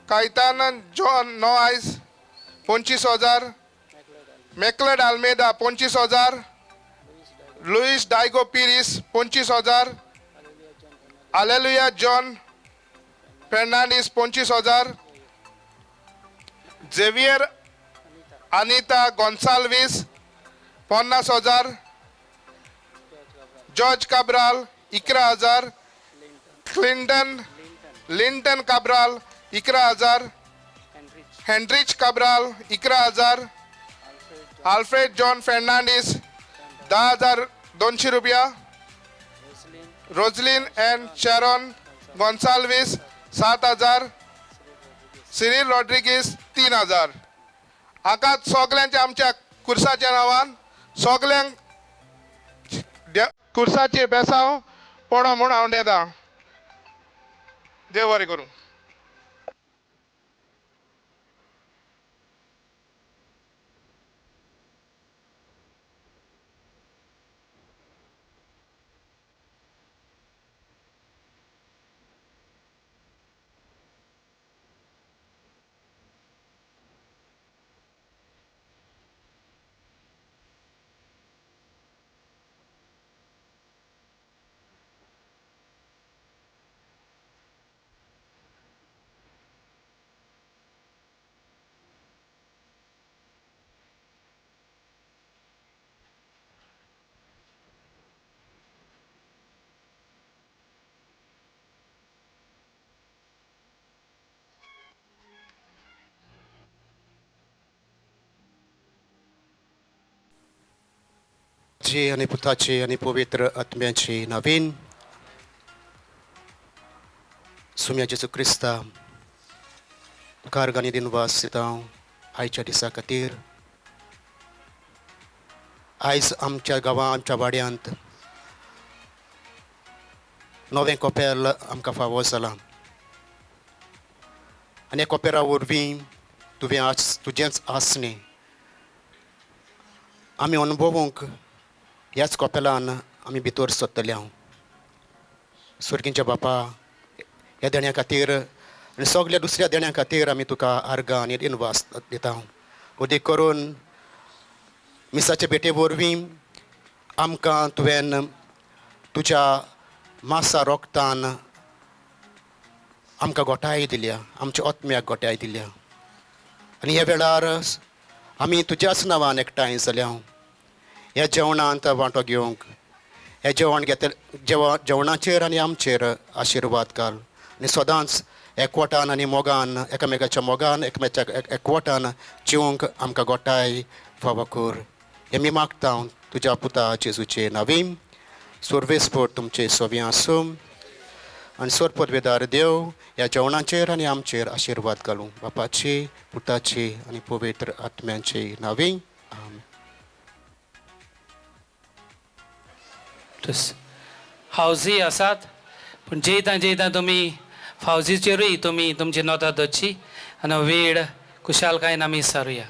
Caitana John Novais 25,000 McLeod Almeida 25,000 Luis Diogo Pires 25,000 Aleluia John Fernandes 25,000 Xavier Anita Gonsalves 50,000 George Cabral 11,000 Linton Cabral 11,000 Heinrich Cabral 11,000 Alfred John Fernandes 10,200 रुपया Roslin and Sharon Gonsalves 7,000 Cyril Rodrigues 3,000 हाका सगल्यांचे आमच्या कुर्साच्या नांवान सगल्यांक कुर्साचेर बेसांव पडो म्हूण हांव येता. देव बरें करूं. जी आणि पुताची आणि पवित्र आत्म्याची नवीन सुम्या जेजू क्रिस्ता कारगानी दिनवास दिता आयच्या दिसा खातीर आयज आमच्या गांवां आमच्या वाड्यांत नवें कोपेल आमकां फावो जालां आनी ह्या कोपेरा वरवीं तुजेंच आसणें आमी अनुभवूंक ह्याच कोपेलान आमी भितर सोदतले हांव स्वर्गींच्या बापा ह्या देण्या खातीर आनी सगल्या दुसऱ्या देण्या खातीर आमी तुका आर्गां आनी दिनवास दिता उदीक करून मिसाचे भेटे वरवीं आमकां तुवें तुज्या मासा रोगतान आमकां गोठाय दिल्या आमच्या आत्म्याक गोठाय दिल्या आनी ह्या वेळार आमी तुज्याच नांवान एकठांय जाल्या ह्या जेवणांत वांटो घेवंक हें जेवण जेवणाचेर आनी आमचेर आशिर्वाद घाल आनी सदांच एकवटान आनी मोगान एकामेकाच्या मोगान एकामेकाच्या एकवटान जिवंक आमकां गोठाय फावो कर हें मी मागता तुज्या पुता जेजूचे नांवीं सर्वेस्पर तुमचे सोबी आसूं आनी सोर पदवेदार देव ह्या जेवणाचेर आनी आमचेर आशिर्वाद घालूं बापाची पुताची आनी पवित्र आत्म्याचे नांवीं हावजी आसात पूण जेयता तुमी फावजीचेरूय तुमी तुमची नोता दवरची आनी वेळ कुशालकायेन आमी सारुया.